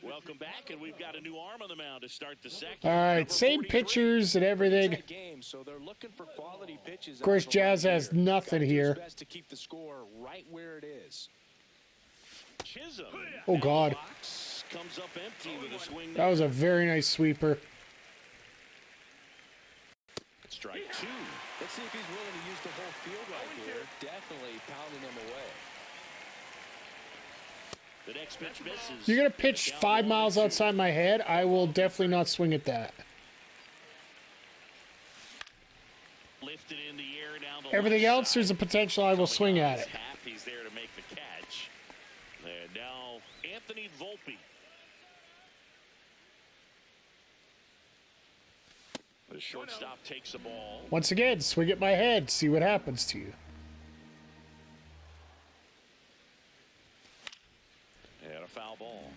Welcome back, and we've got a new arm on the mound to start the second. All right, Number same 43. pitchers and everything. That game, so they're looking for quality pitches. Of course, out Jazz right has here. nothing Gotta do his here. best to keep the score right where it is. Chisholm. Oh, down the God. box, comes up empty with a swing. That was a very nice sweeper. Strike 2. Let's see if he's willing to use the whole field right here. Definitely pounding him away. The next pitch misses. You're going to pitch Down 5 miles 1-2. outside my head. I will definitely not swing at that. Lifted in the air down the Everything left else, side. there's a potential I will swing at it. Half, he's there to make the catch. And now Anthony Volpe. The shortstop takes the ball. Once again, swing at my head. See what happens to you. And a foul ball.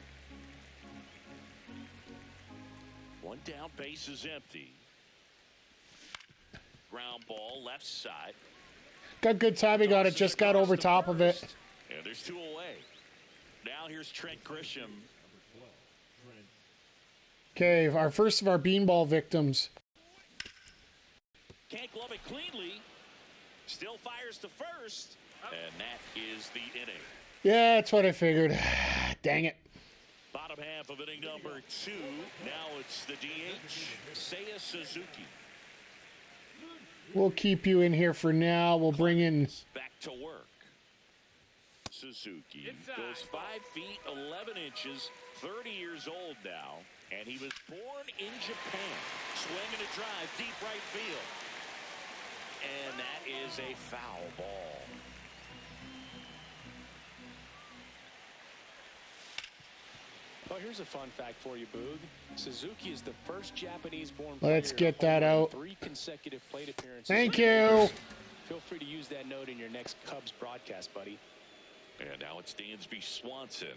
1 down, base is empty. Ground ball, left side. Got good timing on it. Just got over top of it. And there's 2 away. Now here's Trent Grisham. Okay, our first of our beanball victims. Can't glove it cleanly. Still fires to first. And that is the inning. Yeah, that's what I figured. Dang it. Bottom half of inning number 2. Now it's the DH, Seiya Suzuki. We'll keep you in here for now. We'll bring in... Back to work. Suzuki Inside. goes 5 feet 11 inches, 30 years old now, and he was born in Japan. Swinging a drive, deep right field. And that is a foul ball. Well, here's a fun fact for you, Boog. Suzuki is the first Japanese-born Let's player get that to hold out. 3 consecutive plate appearances. Thank you. Feel free to use that note in your next Cubs broadcast, buddy. And now it's Dansby Swanson.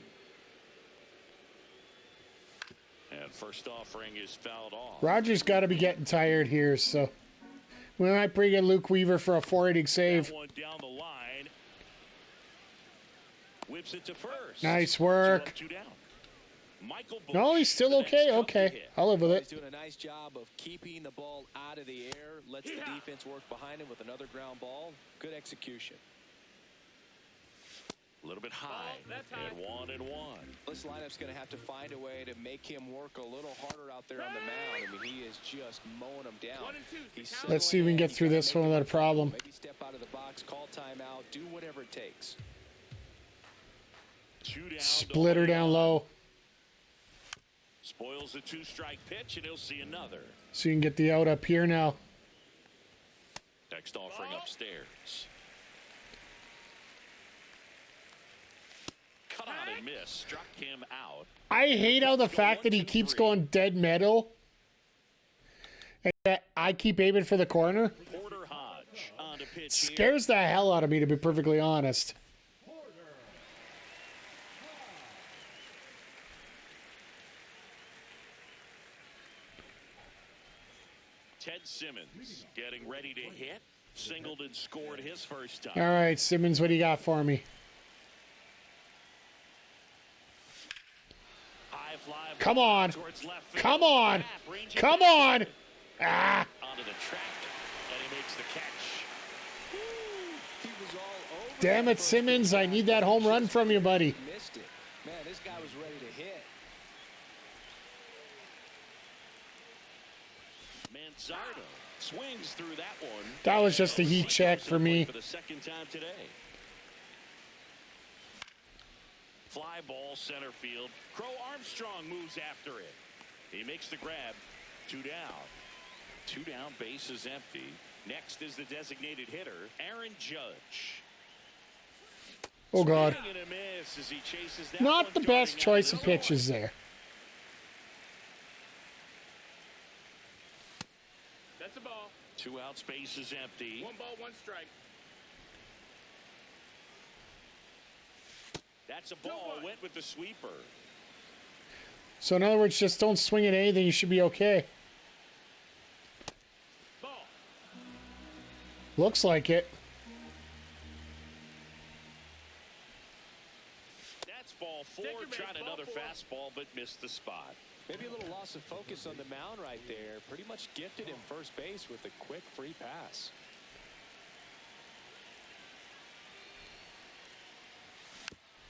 And first offering is fouled off. Roger's got to be getting tired here, so... We might bring in Luke Weaver for a 4-inning save. That one down the line. Whips it to first. Nice 2 work. up, 2 down. Michael No, Bush, he's still the next okay. Cub to Okay, hit. I'll live with He's it. doing a nice job of keeping the ball out of the air. Lets the defense work behind him with another ground ball. Good execution. A little bit high. that's high. And 1-1. This lineup's going to have to find a way to make him work a little harder out there on the mound. I mean, he is just mowing them down. 1 and 2. He's Let's see if we can get through this one without a problem. Maybe step out of the box, call timeout, do whatever it takes. 2 down. Splitter down low, Spoils the 2-strike pitch, and he'll see another. so you can get the out up here now. Next offering upstairs. Cut out and miss. Struck him out. I hate how the fact that he keeps going dead metal. And that I keep aiming for the corner. Porter Hodge on to pitch Scares the hell out of me, to be perfectly honest. Simmons getting ready to hit. Singled and scored his first time. All right, Simmons, what do you got for me? High fly Come on. towards left field. Come on. Come on. Ah. Onto the track, and he makes the catch. He was all over Damn that it, first Simmons. I need that home run from you, buddy. Missed it. Man, this guy was ready to hit. Manzardo swings through that one. That was just a heat check for me. For the second time today. Fly ball center field. Crow Armstrong moves after it. He makes the grab. 2 down. 2 down, base is empty. Next is the designated hitter, Aaron Judge. Oh, God. Swing and a miss as he chases that Not one, the best darting out choice the of door. pitches there. That's a ball. 2 outs, base is empty. 1 ball, 1 strike. That's a ball. 2-1. Went with the sweeper. So, in other words, just don't swing at anything. You should be okay. Ball. Looks like it. That's ball 4. Take your man, Tried ball another 4. fastball, but missed the spot. Maybe a little loss of focus on the mound right there. Pretty much gifted him first base with a quick free pass.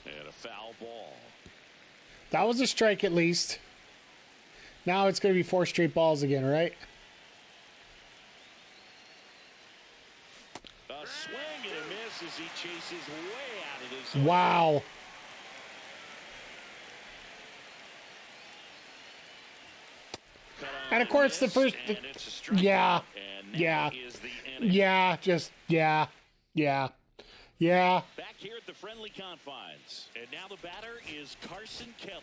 And a foul ball. That was a strike at least. Now it's going to be 4 straight balls again, right? A swing and a miss as he chases way out of this. Wow. And of course, the first. And it's a strikeout. Yeah. And that Yeah. is the inning. Yeah, just. Yeah. Yeah. Yeah. Back here at the friendly confines. And now the batter is Carson Kelly.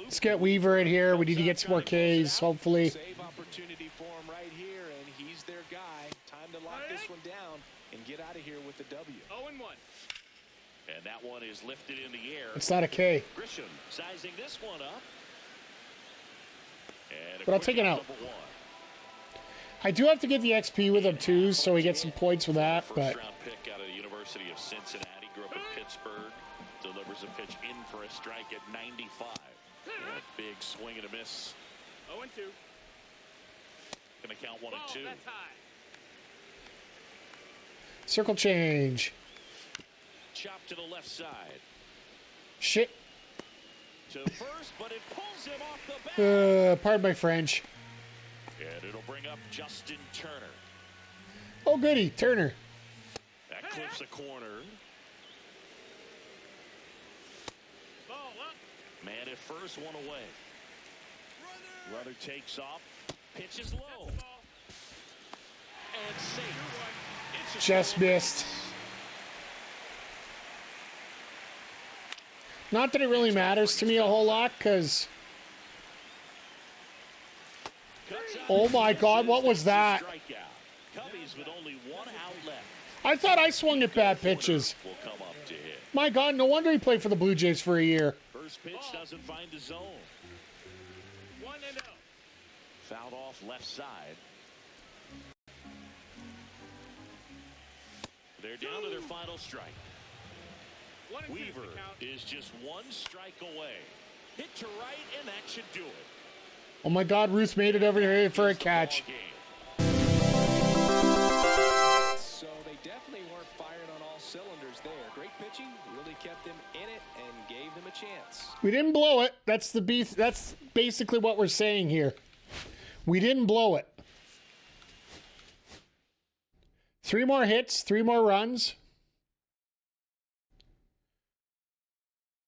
Let's get Weaver in here. We need to get some more Ks, hopefully. Save opportunity for him right here, and he's their guy. Time to lock this one down and get out of here with the W. 0-1. And that one is lifted in the air. It's not a K. Grisham sizing this one up. And But I'll take it out. number 1. I do have to get the XP with him, too, so we get some points with that. But First round pick out of the University of Cincinnati. Grew up in Pittsburgh. Delivers a pitch in for a strike at 95. And a big swing and a miss. 0-2. Gonna count 1 Ball. and 2. That's high. circle change. Chop to the left side. Shit. To first, but it pulls him off the bat. Pardon my French. And it'll bring up Justin Turner. Oh, goody. Turner. That clips a corner. Ball up. Man at first, 1 away. Runner takes off. Pitches low. That's the ball. And safe. It's a Just stolen missed. base. Not that it really matters to me a whole lot, because... Cuts out. Oh, my God. What was that? Strikeout. Cubbies with only 1 out left. I thought I swung at bad pitches. Will come up to hit. My God, no wonder he played for the Blue Jays for a year. First pitch doesn't find the zone. 1-0. Fouled off left side. They're down to their final strike. 1 and 2 is the Weaver count. is just 1 strike away. Hit to right, and that should do it. Oh, my God. Ruth made it over here for a Is the catch. ball game. So they definitely weren't firing on all cylinders there. Great pitching, really kept them in it and gave them a chance. We didn't blow it. That's the beef. That's basically what we're saying here. We didn't blow it. 3 more hits, 3 more runs.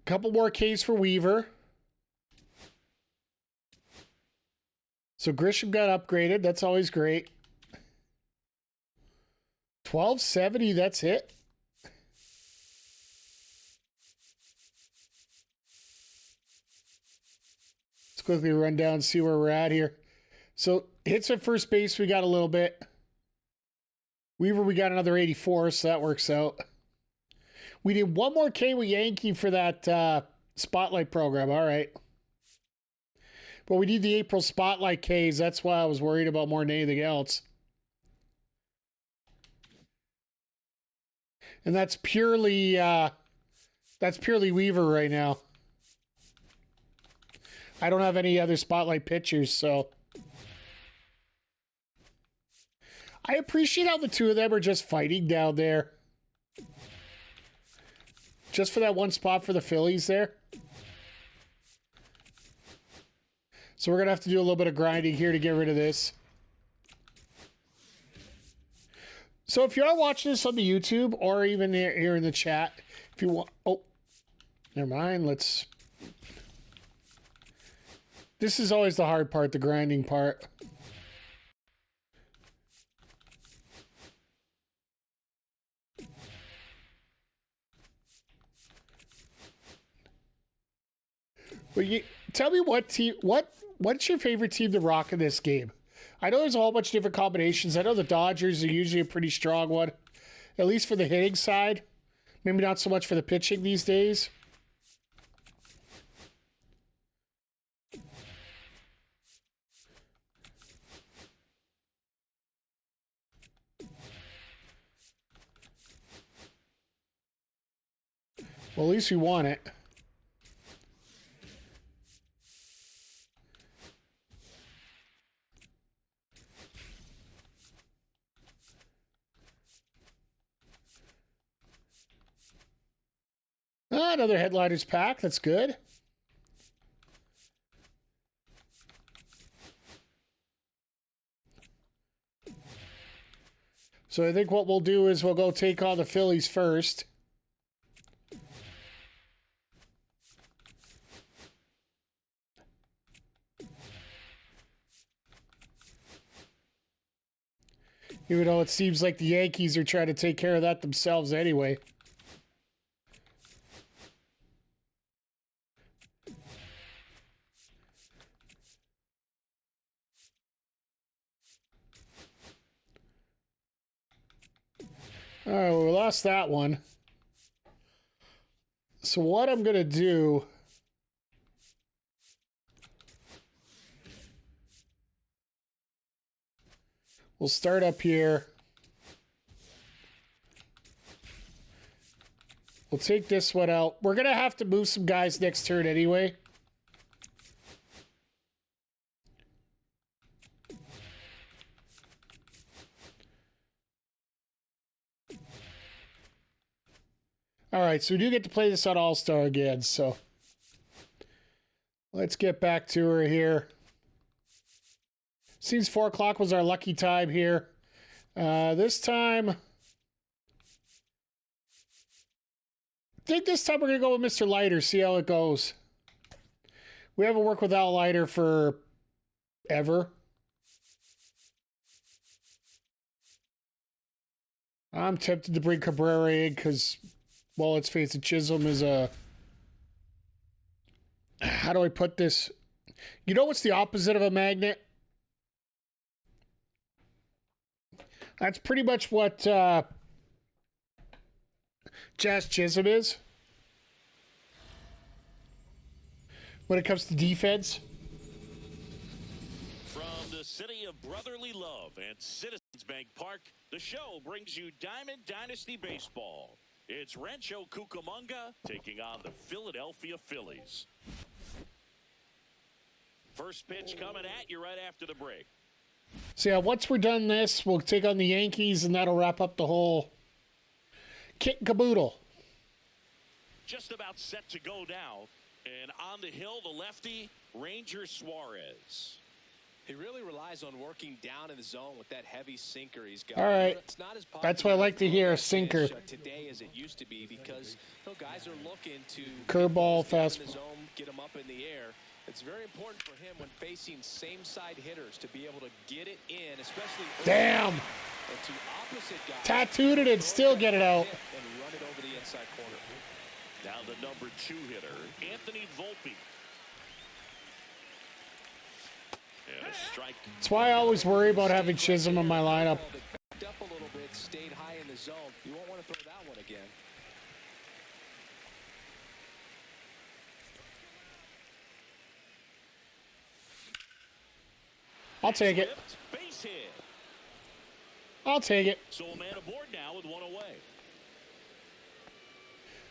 Couple more Ks for Weaver. So Grisham got upgraded. That's always great. 1270, that's it. Let's quickly run down and see where we're at here. So hits at first base, we got a little bit. Weaver, we got another 84, so that works out. We did 1 more K with Yankee for that spotlight program. All right. But we need the April Spotlight Ks. That's why I was worried about more than anything else. And that's purely Weaver right now. I don't have any other Spotlight pitchers, so. I appreciate how the two of them are just fighting down there. Just for that one spot for the Phillies there. So we're going to have to do a little bit of grinding here to get rid of this. So if you are watching this on the YouTube or even here in the chat, if you want... Oh, never mind. Let's... This is always the hard part, the grinding part. Well, tell me what's your favorite team to rock in this game? I know there's a whole bunch of different combinations. I know the Dodgers are usually a pretty strong one, at least for the hitting side. Maybe not so much for the pitching these days. Well, at least we won it. Ah, another Headliners pack. That's good. So I think what we'll do is we'll go take on the Phillies first. Even though it seems like the Yankees are trying to take care of that themselves anyway. All right, well, we lost that one. So what I'm going to do... We'll start up here. We'll take this one out. We're going to have to move some guys next turn anyway. All right, so we do get to play this on All-Star again, so let's get back to her here. Seems 4 o'clock was our lucky time here. This time, I think this time we're going to go with Mr. Leiter, see how it goes. We haven't worked with Al Leiter for ever. I'm tempted to bring Cabrera in because, well, let's face it, Chisholm is a... How do I put this? You know what's the opposite of a magnet? That's pretty much what Jazz Chisholm is when it comes to defense. From the city of brotherly love and Citizens Bank Park, the show brings you Diamond Dynasty Baseball. It's Rancho Cucamonga taking on the Philadelphia Phillies. First pitch coming at you right after the break. So yeah, once we're done this, we'll take on the Yankees, and that'll wrap up the whole kit and caboodle. Just about set to go now. And on the hill, the lefty, Ranger Suarez. He really relies on working down in the zone with that heavy sinker he's got. All right. It's not as That's what I like to hear, a sinker. Today as it used to be because guys are looking to Curveball, get fastball. in the zone, get them up in the air. It's very important for him when facing same side hitters to be able to get it in, especially Damn. and to opposite guys. Tattooed it and still get it out. And run it over the inside corner. Now the number 2 hitter, Anthony Volpe. And a strike. That's why I always worry about having Chisholm in my lineup. Backed up a little bit, stayed high in the zone. You won't want to throw that one again. I'll take it. Base hit. I'll take it. So a man aboard now with one away.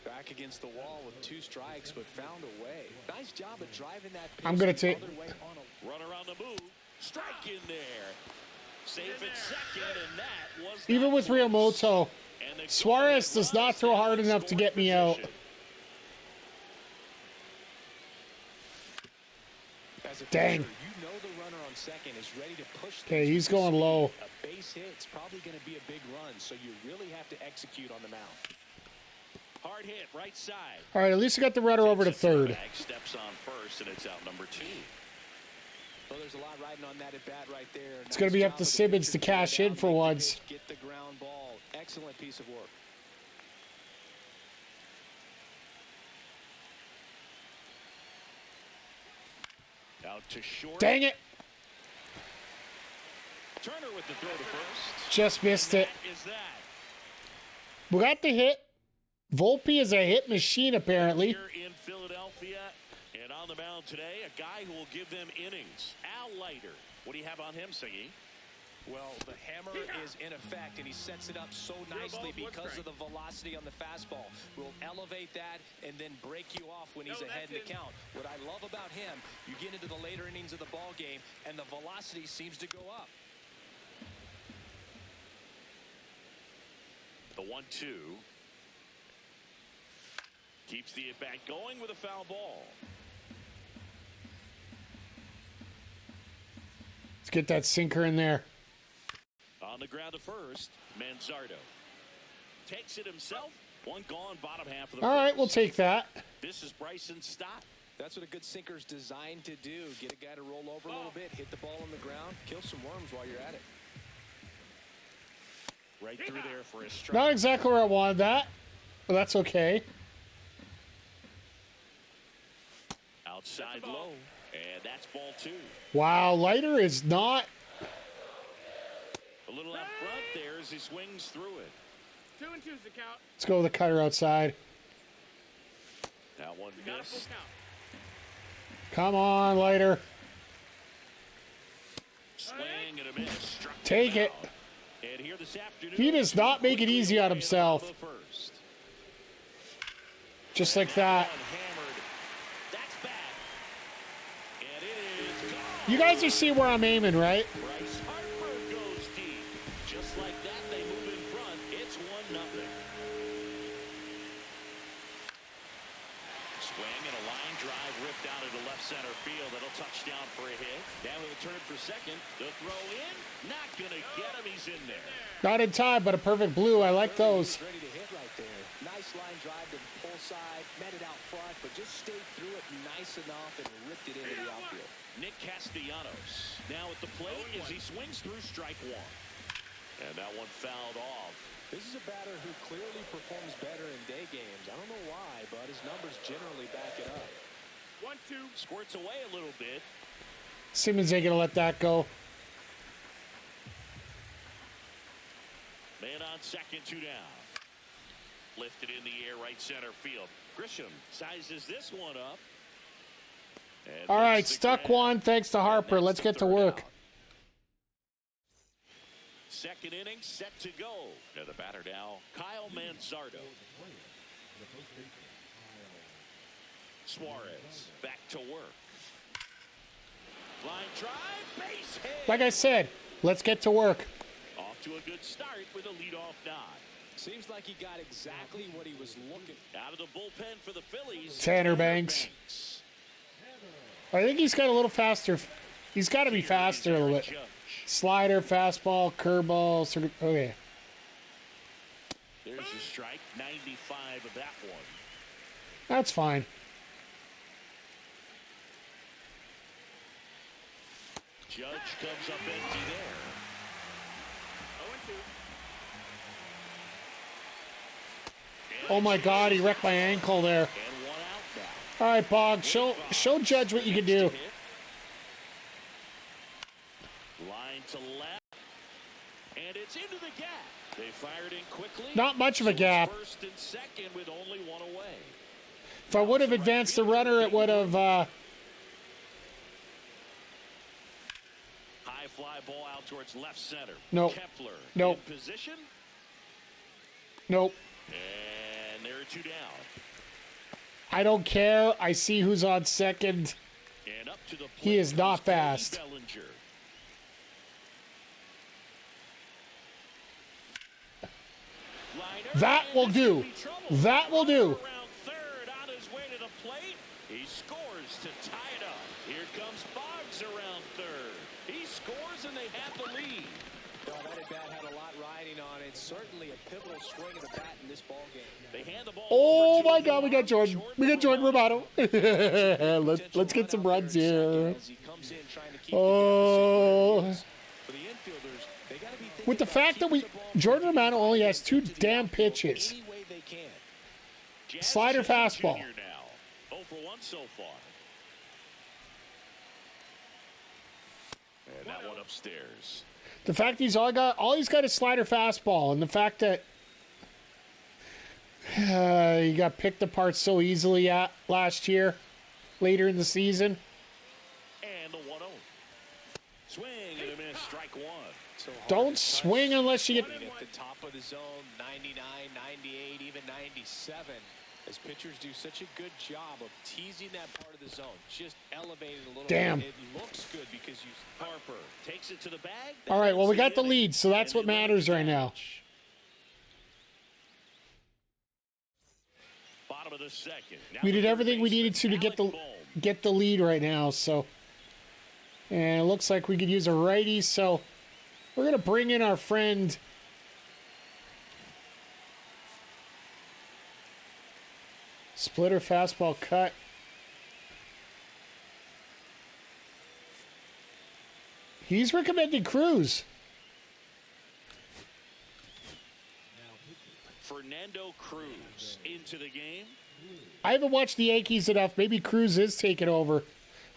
Back against the wall with 2 strikes, but found a way. Nice job of driving that pitch I'm gonna the take. other way on a Runner on the move. Strike in there. Safe at second, and that was Even not with close. Realmoto, And the Suarez does not throw hard enough to get me out. As a Dang. pitcher, you know the runner on second is ready to push. Okay, things he's with going speed. low. A base hit, it's probably going to be a big run, so you really have to execute on the mound. Hard hit, right side. All right, at least I got the runner over to third. Bag steps on first, and it's out number 2. Well, there's a lot riding on that at bat right there. It's going to be up to Simmons to cash in for once. Get the ground ball. Excellent piece of work. Out to short. Dang it. Turner with the throw to first. Just missed it. That is that. We got the hit. Volpe is a hit machine, apparently. Here in Philadelphia, and on the mound today, a guy who will give them innings. Al Leiter. What do you have on him, Siggy? Well, the hammer is in effect, and he sets it up so nicely because of the velocity on the fastball. Will elevate that and then break you off when he's ahead in the count. What I love about him, you get into the later innings of the ball game, and the velocity seems to go up. The 1-2. Keeps the at-bat going with a foul ball. Let's get that sinker in there. On the ground to first, Manzardo. Takes it himself. One gone, bottom half of the All first. right, we'll take that. This is Bryson Stott. That's what a good sinker's designed to do. Get a guy to roll over a little bit, hit the ball on the ground, kill some worms while you're at it. Right through there for his strike. Not exactly where I wanted that, but that's okay. Outside low, and that's ball 2. Wow, Leiter is not. A little out front there as he swings through it. 2-2's the count. Let's go with the cutter outside. That one You got a full missed. count. Come on, Leiter. Swing and a miss. Struck Take him it. out. And here this afternoon, He does not make it easy on himself. First. Just like that. Hammered. That's back. And it is gone. You guys are seeing where I'm aiming, right? Bryce Harper goes deep. Just like that, they move in front. It's 1-0. Swing and a line drive ripped out into left center field. That'll touch down for a hit. Now he'll turn for second. The throw in. Not going to get him. He's in there. Not in time, but a perfect blue. I like those. Ready to hit right there. Nice line drive to the pull side, met it out front, but just stayed through it nice enough and ripped it into the outfield. Nick Castellanos now at the plate as he swings through strike 1. And that one fouled off. This is a batter who clearly performs better in day games. I don't know why, but his numbers generally back it up. 1-2. Squirts away a little bit. Simmons ain't gonna let that go. Man on second, 2 down. Lifted in the air, right center field. Grisham sizes this one up. And All right, makes the stuck grab. one thanks to Harper. And that's Let's the get to third work. out. Second inning set to go. And the batter now, Kyle Manzardo. Suarez back to work. Line drive, base hit. Like I said, let's get to work. Off to a good start with a leadoff nod. Seems like he got exactly what he was looking for. Out of the bullpen for the Phillies. Tanner Banks. I think he's got a little faster. He's got to be faster a little bit. Slider, fastball, curveball. Sort of. Okay. There's the strike. 95 of that one. That's fine. Judge comes up empty there. 0-2. Oh my God, he wrecked my ankle there. And one out now. All right, Bog, show Judge what you can do. Line to left. And it's into the gap. They fired in quickly. Not much of a So it's gap. First and second with only one away. If I would have advanced the runner, it would have. High fly ball out towards left center. Nope. Kepler Nope. in position. Nope. And there are 2 down. I don't care. I see who's on second. And up to the plate He is not comes Cody fast. Bellinger. Liner, That and will this do. could be trouble. That will do. Around third on his way to the plate. He scores to tie it up. Here comes Boggs around third. He scores and they have the lead. Well, that at bat had a lot riding on it. Certainly a pivotal swing of the bat in this ball game. They hand the ball Oh over to my God, we got Jordan. We got Jordan Romano. Romano. Let's get some runs here. As he comes in trying to keep Oh. the deficit. For the infielders, they got to be thinking With the about fact that keeping we the ball Jordan moving Romano only has 2 into the damn outfield pitches. any way they can. Jazz Slider Chisholm fastball. Jr. now. 0 for 1 so far. And that one upstairs. The fact he's all he's got is slider fastball, and the fact that he got picked apart so easily last year, later in the season. And the 1-0. Swing and a miss. Strike 1. So hard Don't to swing touch. unless you get. At the top of the zone, 99, 98, even 97. As pitchers do such a good job of teasing that part of the zone, just elevate it a little Damn. bit. It looks good because you Harper takes it to the bag. All right, well, we got the inning. lead, so that's And what they let it matters right now. catch. Bottom of the second. Now We the did third everything we needed baseman, to Alec Bohm. get the lead right now. So, and it looks like we could use a righty. So, we're gonna bring in our friend. Splitter fastball cut. He's recommended Cruz. Fernando Cruz into the game. I haven't watched the Yankees enough. Maybe Cruz is taking over.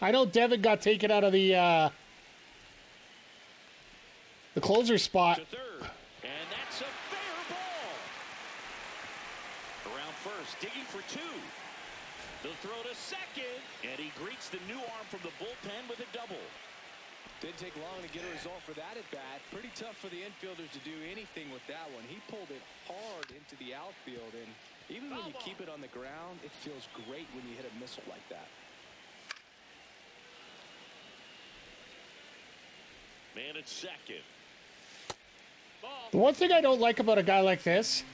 I know Devin got taken out of the closer spot. To third. And that's a fair ball. Around first, digging for 2. The throw to second. And he greets the new arm from the bullpen with a double. Didn't take long to get a result for that at bat. Pretty tough for the infielders to do anything with that one. He pulled it hard into the outfield, and even when you keep it on the ground, it feels great when you hit a missile like that. Man at second. The one thing I don't like about a guy like this,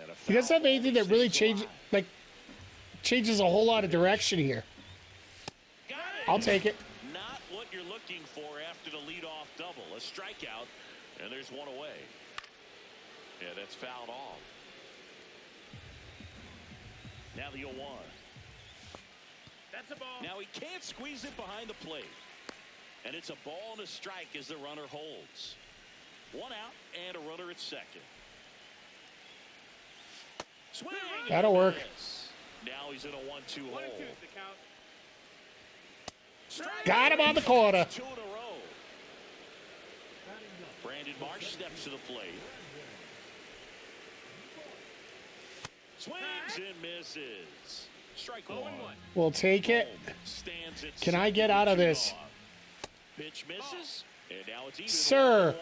And a he doesn't foul have anything ball that really stays alive. changes a whole lot of direction here. Got it. I'll take it. Not what you're looking for after the leadoff double. A strikeout, and there's one away. Yeah, that's fouled off. Now the 0-1. That's a ball. Now he can't squeeze it behind the plate. And it's a ball and a strike as the runner holds. 1 out and a runner at second. Swing. That'll and a work. miss. Now he's in a 1-2 1 hole. and 2 is the count. Strike. Got him on the corner. 2 in a row. Brandon Marsh steps to the plate. Swings and misses. Strike 1. 0-1. We'll take it. Stands at Can I get out of 2 this? off. Pitch misses, and now it's even. Sir. 1-1.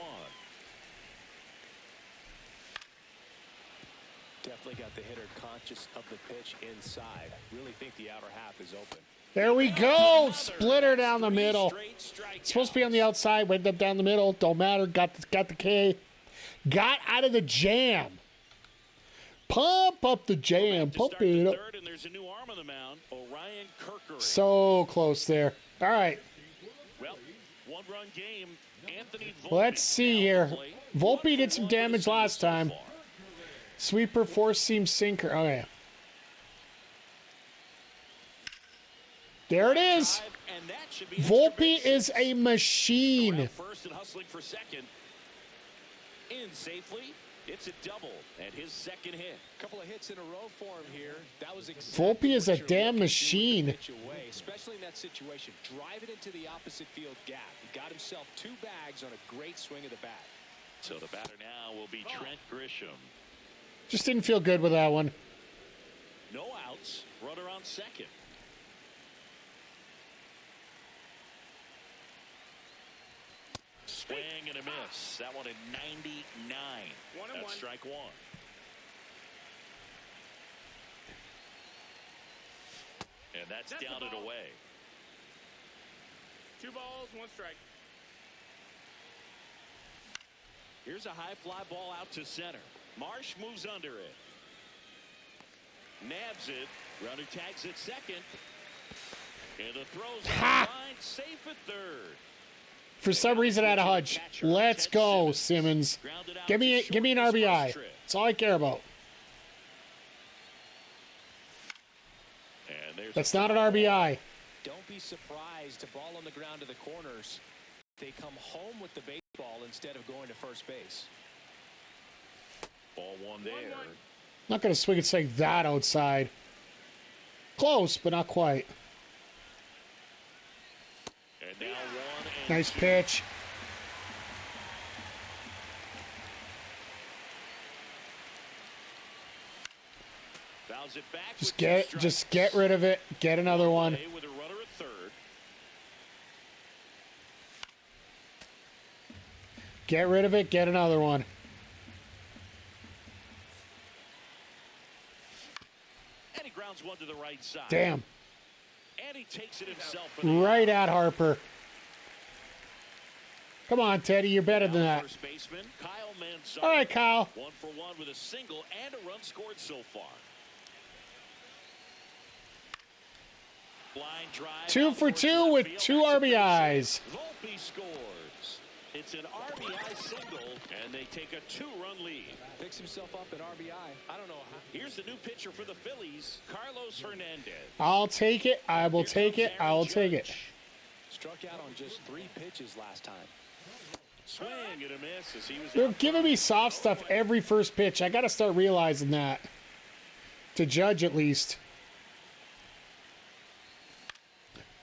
Definitely got the hitter conscious of the pitch inside. Really think the outer half is open. There we go. Splitter down the 3 middle. straight strikeouts. Supposed to be on the outside. Went up down the middle. Don't matter. Got the K. Got out of the jam. Pump up the jam. To Pump start the it up. third, and there's a new arm on the mound. Orion Kirkery. So close there. All right. Well, 1-run game. Anthony Volpe Let's see here. down the plate. Volpe 1 did for some 1 damage this season last so time. far. Sweeper, four-seam sinker. Oh, yeah. There it is. Drive, and that should be extra Volpe base. is a machine. Around first and hustling for second. In safely. It's a double and his second hit. Couple of hits in a row for him here. That was exactly Volpe is a what you're damn looking to do with the machine. pitch away, especially in that situation. Drive it into the opposite field gap. He got himself 2 bags on a great swing of the bat. So the batter now will be Trent Grisham. Just didn't feel good with that one. No outs. Runner on second. Swing and a miss. That one at 99. That's strike one. And that's down and away. 2 balls, 1 strike. Here's a high fly ball out to center. Marsh moves under it. Nabs it. Runner tags at second. And the throw's on the line, safe at third. For some reason, I had a hunch. Let's go, Simmons. Give me an RBI. That's all I care about. That's not an RBI. Don't be surprised. The ball on the ground to the corners. They come home with the baseball instead of going to first base. Ball one there. Not going to swing it like that outside. Close, but not quite. And now 1 and Nice 2. pitch. Fouls it back Just get rid of it. Get another one. With a runner at third. Get rid of it. Get another one. And he grounds one to the right side. Damn. And he takes it himself. Right at Harper. Come on, Teddy. You're better than that. First baseman, Kyle Manzardo. All right, Kyle. 1 for 1 with a single and a run scored so far. Line drive. 2 for 2 with 2 RBIs. Volpe scores. It's an RBI single, and they take a 2-run lead. Picks himself up at RBI. I don't know how. Here's the new pitcher for the Phillies, Carlos Hernandez. I'll take it. I will take it. I will take it. Struck out on just 3 pitches last time. Swing and a miss as he was. They're giving me soft stuff every first pitch. I got to start realizing that. To judge, at least.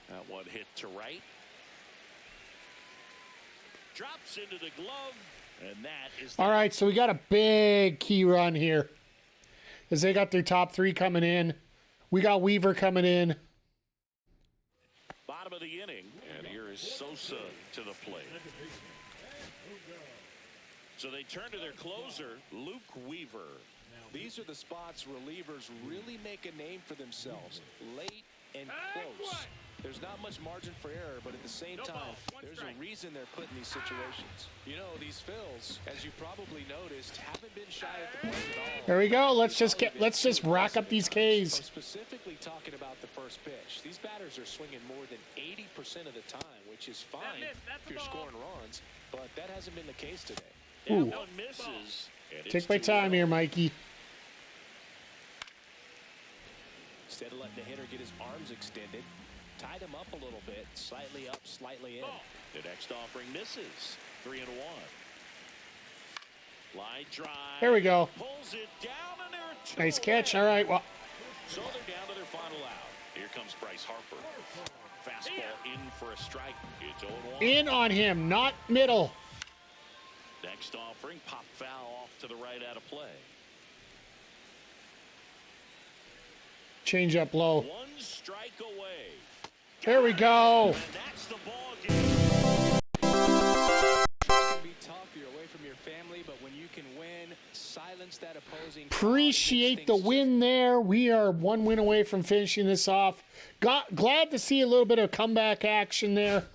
That one hit to right. Drops into the glove, and that is. All right, so we got a big key run here. As they got their top 3 coming in. We got Weaver coming in. Bottom of the inning, and here is Sosa to the plate. So they turn to their closer, Luke Weaver. These are the spots relievers really make a name for themselves. Late and close. There's not much margin for error, but at the same time, there's a reason they're put in these situations. You know, these Phils, as you probably noticed, haven't been shy at the plate at all. There we go. Let's just rack up these Ks. Specifically talking about the first pitch, these batters are swinging more than 80% of the time, which is fine if you're scoring runs, but that hasn't been the case today. Ooh. That one misses. Take my time here, Mikey. Instead of letting the hitter get his arms extended, tied him up a little bit, slightly up, slightly in. The next offering misses. 3-1. Line drive. There we go. Pulls it down, and there are 2 Nice catch. away. All right. Well, So they're down to their final out. Here comes Bryce Harper. Fastball in for a strike. It's 0-1. in on him, not middle. Next offering, pop foul off to the right out of play. Change up low. 1 strike away. There we go. And that's the ball game. It's going to be tough. You're away from your family, but when you can win, silence that opposing. Appreciate the win there. We are 1 win away from finishing this off. Glad to see a little bit of comeback action there.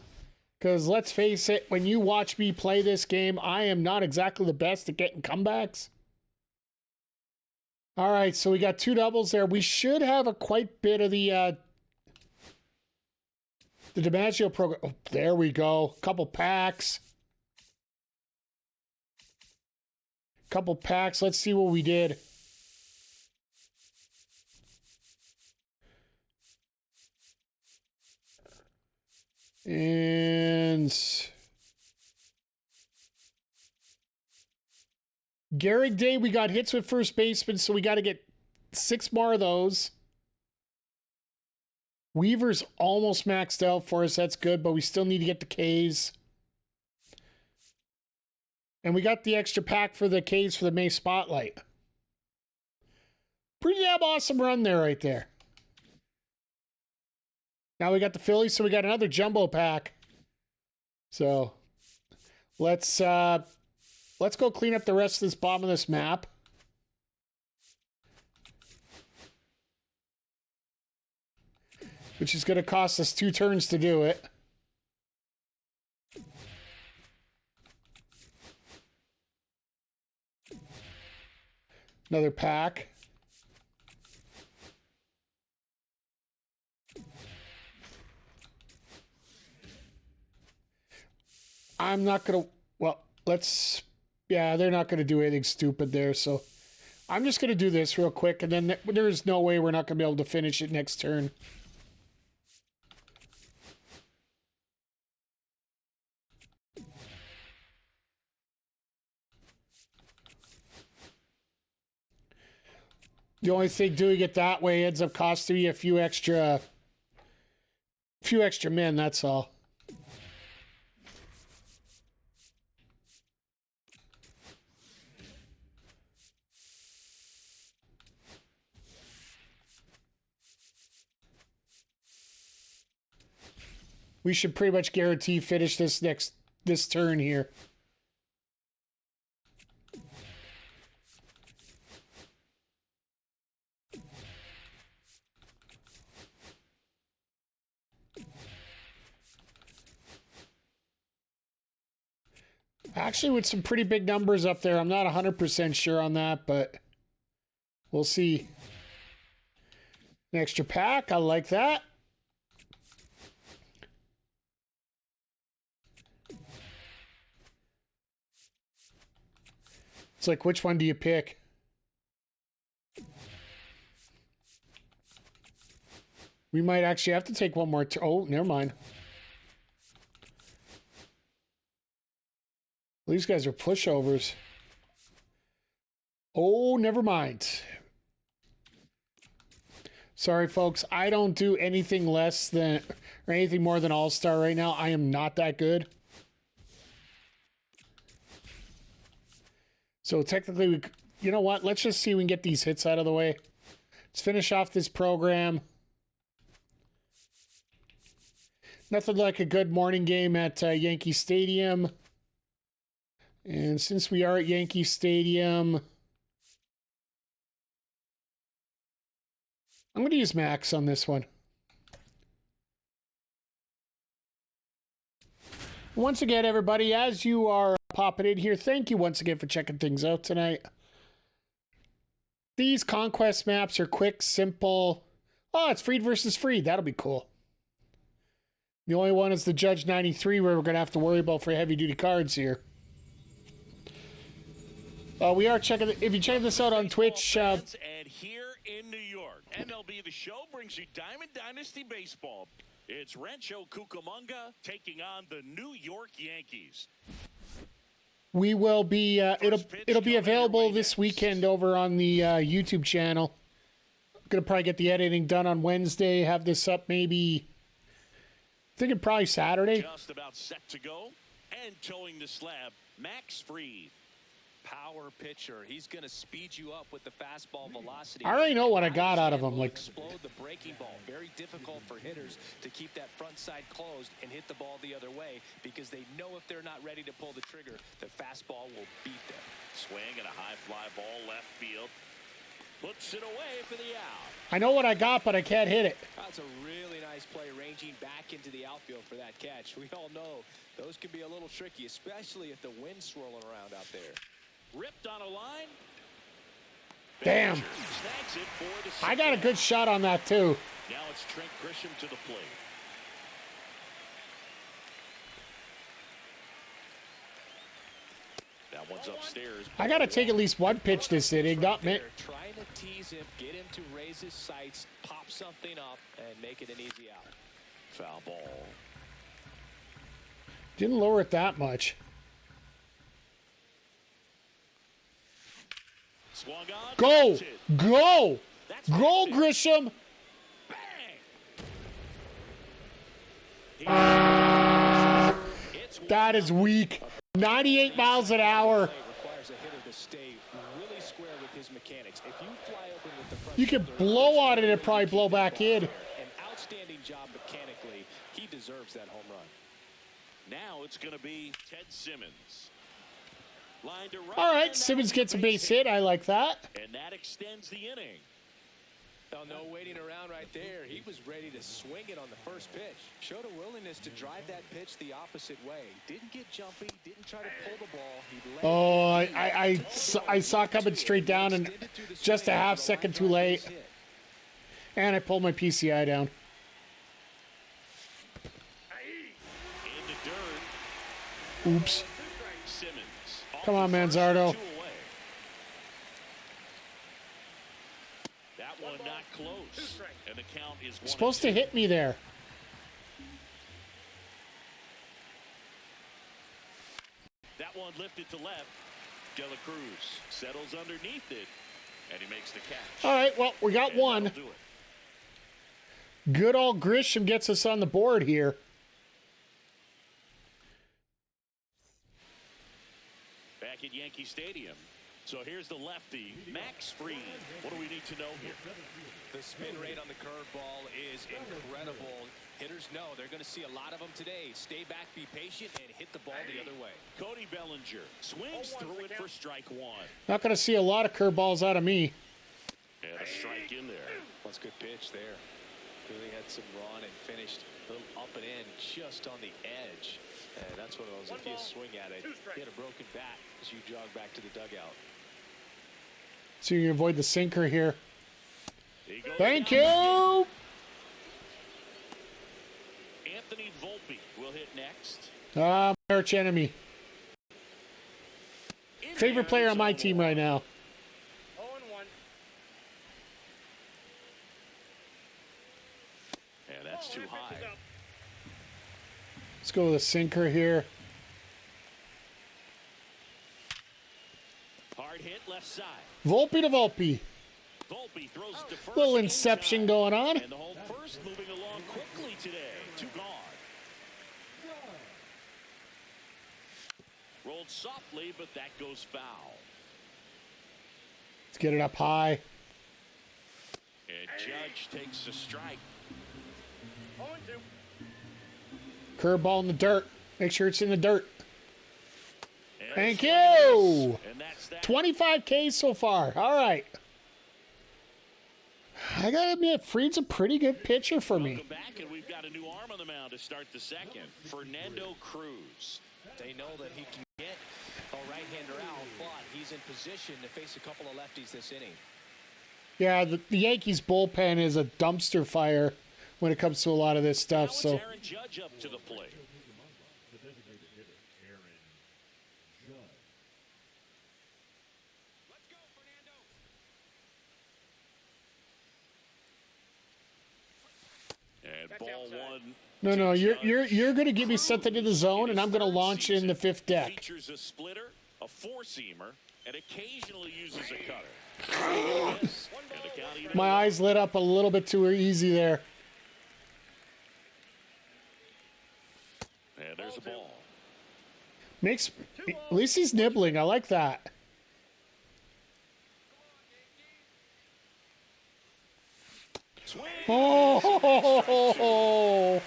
Because let's face it, when you watch me play this game, I am not exactly the best at getting comebacks. All right, so we got 2 doubles there. We should have a quite bit of the DiMaggio program. Oh, there we go. Couple packs. Let's see what we did. And Garrick Day, we got hits with first baseman, so we got to get 6 more of those. Weaver's almost maxed out for us. That's good, but we still need to get the Ks. And we got the extra pack for the Ks for the May Spotlight. Pretty damn awesome run there right there. Now we got the Phillies, so we got another jumbo pack. So Let's go clean up the rest of this bottom of this map. Which is going to cost us 2 turns to do it. Another pack. I'm not going to... Well, let's... Yeah, they're not going to do anything stupid there, so... I'm just going to do this real quick, and then there's no way we're not going to be able to finish it next turn. The only thing doing it that way ends up costing me a few extra men, that's all. We should pretty much guarantee finish this turn here. Actually, with some pretty big numbers up there. I'm not 100% sure on that, but we'll see. An extra pack. I like that. It's like, which one do you pick? We might actually have to take one more. Oh, never mind. These guys are pushovers. Oh, never mind. Sorry, folks. I don't do anything less than or anything more than All-Star right now. I am not that good. So technically, you know what? Let's just see if we can get these hits out of the way. Let's finish off this program. Nothing like a good morning game at Yankee Stadium. And since we are at Yankee Stadium, I'm going to use Max on this one. Once again, everybody, as you are popping in here, thank you once again for checking things out tonight. These Conquest maps are quick, simple. Oh, it's Freed versus Freed. That'll be cool. The only one is the Judge 93, where we're going to have to worry about for heavy-duty cards here. We are checking. If you check this out on Twitch, and here in New York, MLB the Show brings you Diamond Dynasty Baseball. It's Rancho Cucamonga taking on the New York Yankees. We will be. It'll be available this weekend over on the YouTube channel. I'm gonna probably get the editing done on Wednesday. Have this up maybe. Thinking probably Saturday. Just about set to go and towing the slab, Max Fried. Power pitcher. He's going to speed you up with the fastball velocity. I already know what I got out of him. Like, explode the breaking ball. Very difficult for hitters to keep that front side closed and hit the ball the other way because they know if they're not ready to pull the trigger, the fastball will beat them. Swing and a high fly ball left field. Puts it away for the out. I know what I got, but I can't hit it. That's a really nice play, ranging back into the outfield for that catch. We all know those can be a little tricky, especially if the wind's swirling around out there. Ripped on a line. Damn. I got a good shot on that, too. Now it's Trent Grisham to the plate. That one's upstairs. I got to take at least one pitch this inning, not me. Trying to tease him, get him to raise his sights, pop something up, and make it an easy out. Foul ball. Didn't lower it that much. Swung on. Go! Go! Go, big. Grisham! Bang! That is weak. 98 miles an hour. Requires a hitter to stay really square with his mechanics. If you fly open with the front You can shoulder, blow on it and probably blow back in. An outstanding job mechanically. He deserves that home run. Now it's going to be Ted Simmons. Line to right. All right, Simmons gets a base hit. I like that. And that extends the inning. Oh, no waiting around right there. He was ready to swing it on the first pitch. Showed a willingness to drive that pitch the opposite way. Didn't get jumpy. Didn't try to pull the ball. He let I saw it coming straight down and just a half second too late. And I pulled my PCI down. In the dirt. Oops. Simmons. Come on, Manzardo. That one not close. And the count is You're supposed to hit me there. That one lifted to left. De La Cruz settles underneath it, and he makes the catch. All right, well, we got And one. that'll do it. Good old Grisham gets us on the board here. Back at Yankee Stadium. So here's the lefty, Max Fried. What do we need to know here? The spin rate on the curveball is incredible. Hitters know they're going to see a lot of them today. Stay back, be patient, and hit the ball the other way. Cody Bellinger swings through it for strike one. Not going to see a lot of curveballs out of me. And a strike in there. That's a good pitch there. Really had some run and finished a little up and in just on the edge. And that's one of those, if you swing at it, you had a broken bat as you jog back to the dugout. So you avoid the sinker here. He goes Thank down. you. Anthony Volpe will hit next. My arch enemy. Favorite player on my team right now. 0-1. And that's too high. Let's go with a sinker here. Hard hit left side. Volpe to Volpe. Volpe throws it to first. Little inception inside. going on. And the home first moving along quickly today. Two gone. Rolled softly, but that goes foul. Let's get it up high. And Judge takes the strike. 0-2. Curveball in the dirt. Make sure it's in the dirt. And Thank swing and you. miss. And that's that. 25K so far. All right. I got to admit, Fried's a pretty good pitcher for me. Welcome back, and we've got a new arm on the mound to start the second. Fernando Cruz. They know that he can get a right-hander out, but he's in position to face a couple of lefties this inning. Yeah, the Yankees bullpen is a dumpster fire when it comes to a lot of this Now stuff. it's So Aaron Judge up to the plate. The designated hitter, Aaron Judge. Let's go, Fernando. And That's ball outside. one. no, to you're Judge. going to give me something in the zone, and I'm going to launch in the fifth deck. Features a splitter, a four-seamer, and occasionally uses a cutter. Yes, and the count even My eyes lit up a little bit too easy there. And there's a ball. Makes at least he's nibbling. I like that. Swing. Oh,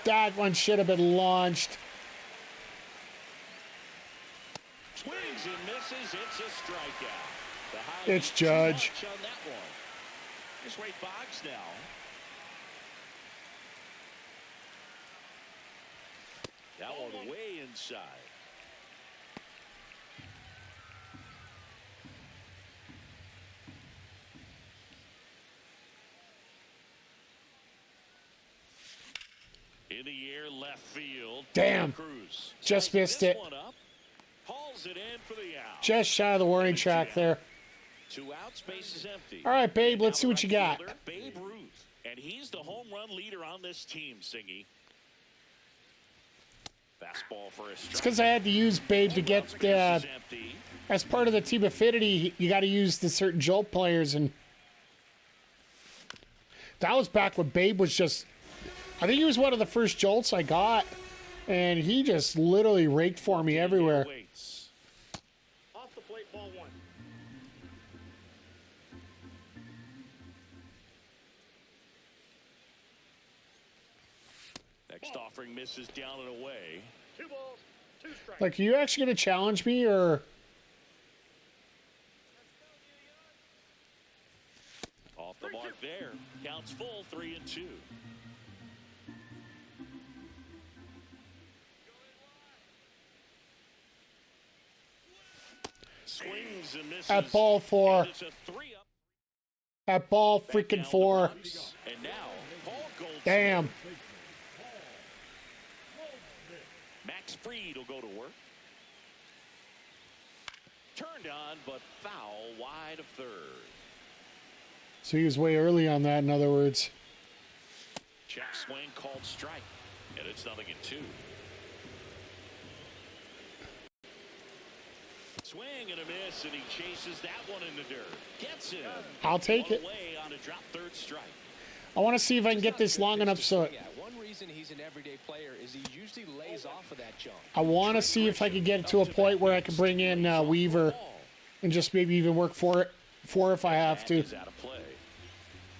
that one should have been launched. Swings and misses. It's a strikeout. The high It's beat too Judge. much on that one. Here's Ray Boggs now. That one way inside. In the air, left field. Damn. Cruz Just ties missed this it. one up, hauls it in for the out. Just shy of the warning track there. 2 outs, base is empty. All right, Babe, And let's now see what you right got. fielder, Babe Ruth, and he's the home run leader on this team, Singy. Fastball for a strike. It's because I had to use Babe to get, Base is empty. as part of the team affinity, you got to use the certain Jolt players. And that was back when Babe was just, I think he was one of the first Jolts I got. And he just literally raked for me everywhere. Waits. Off the plate, ball 1. Next First offering misses down and away. 2 balls, 2 strikes. Like, are you actually going to challenge me, or? Off the mark there. Counts full, 3-2. Swings and misses. At ball 4. And it's a 3-up. At ball Back freaking down 4. the box. And now, Paul Goldschmidt. Damn. Max Fried will go to work. Turned on, but foul wide of third. So he was way early on that, in other words. Check swing called strike. And it's 0-2. Swing and a miss, and he chases that one in the dirt. Gets him. I'll take One it. away on a drop third strike. I want to see if I can get this long enough so One reason he's an everyday player is he usually lays off of that jump. I want to see if I can get it to a point where I can bring in Weaver and just maybe even work for if I have to. Is out of play.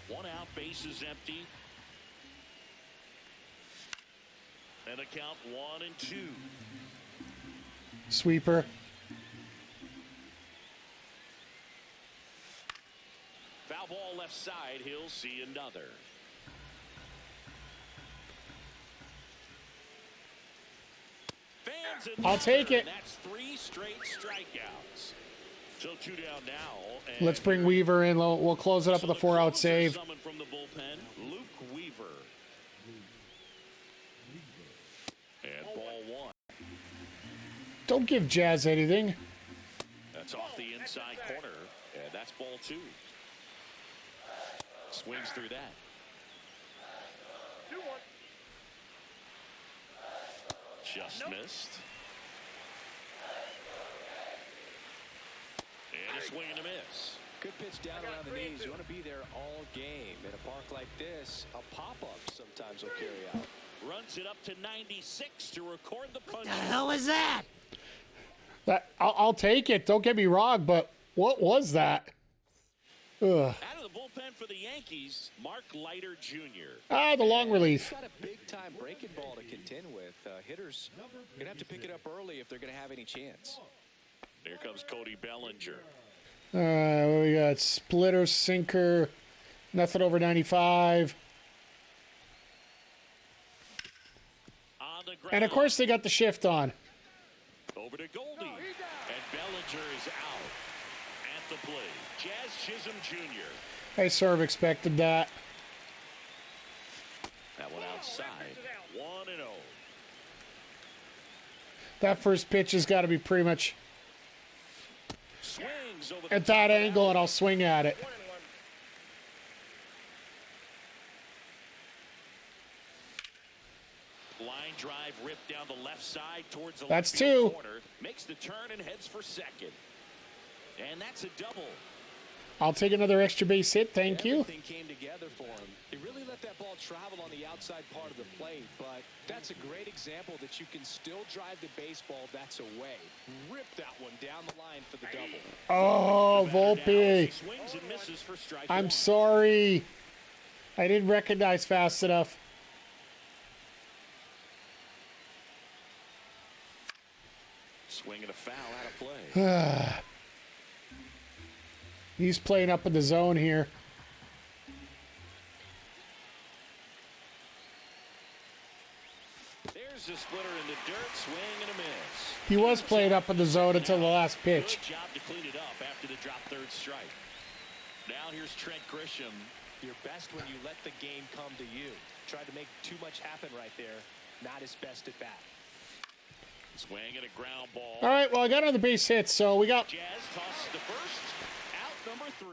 1 out, bases empty. And a count 1-2. Sweeper. Foul ball left side. He'll see another. Fans I'll take it. and that's 3 straight strikeouts. So 2 down now. And Let's bring Weaver in. We'll close it up with a 4-out save. Summoned from the bullpen, Luke Weaver. And ball 1. Don't give Jazz anything. That's off the inside corner, and that's ball 2. Swings through that. 2-1. Just missed. And a swing and a miss. Good pitch down around the knees. You want to be there all game. In a park like this, a pop-up sometimes will carry out. Runs it up to 96 to record the punch. The hell was that? I'll take it. Don't get me wrong, but what was that? Ugh. Out of the bullpen for the Yankees, Mark Leiter Jr. Ah, the long relief. He's got a big-time breaking ball to contend with. Hitters are going to have to pick it up early if they're going to have any chance. Here comes Cody Bellinger. We got splitter, sinker, nothing over 95. On the ground. And of course they got the shift on. Over to Goldie. And Bellinger is out at the plate. Jazz Chisholm Jr. I sort of expected that. That one outside. 1-0. That first pitch has got to be pretty much Swings over the at that top of angle, and I'll swing at it. 1-1. Line drive ripped down the left side towards the That's left field 2. corner. Makes the turn and heads for second. And that's a double. I'll take another extra base hit. Thank you. Everything came together for him. He really let that ball travel on the outside part of the plate, but that's a great example that you can still drive the baseball that's away. Rip that one down the line for the double. Oh, Volpe. Swings and misses for strike I'm 1. sorry. I didn't recognize fast enough. Swing and a foul out of play. He's playing up in the zone here. There's the splitter in the dirt. Swing and a miss. He was playing up in the zone until the last pitch. Good job to clean it up after the drop third strike. Now here's Trent Grisham. You're best when you let the game come to you. Tried to make too much happen right there. Not his best at bat. Swing and a ground ball. All right, well, I got another base hit, so we got Jazz tosses the first. Out number 3.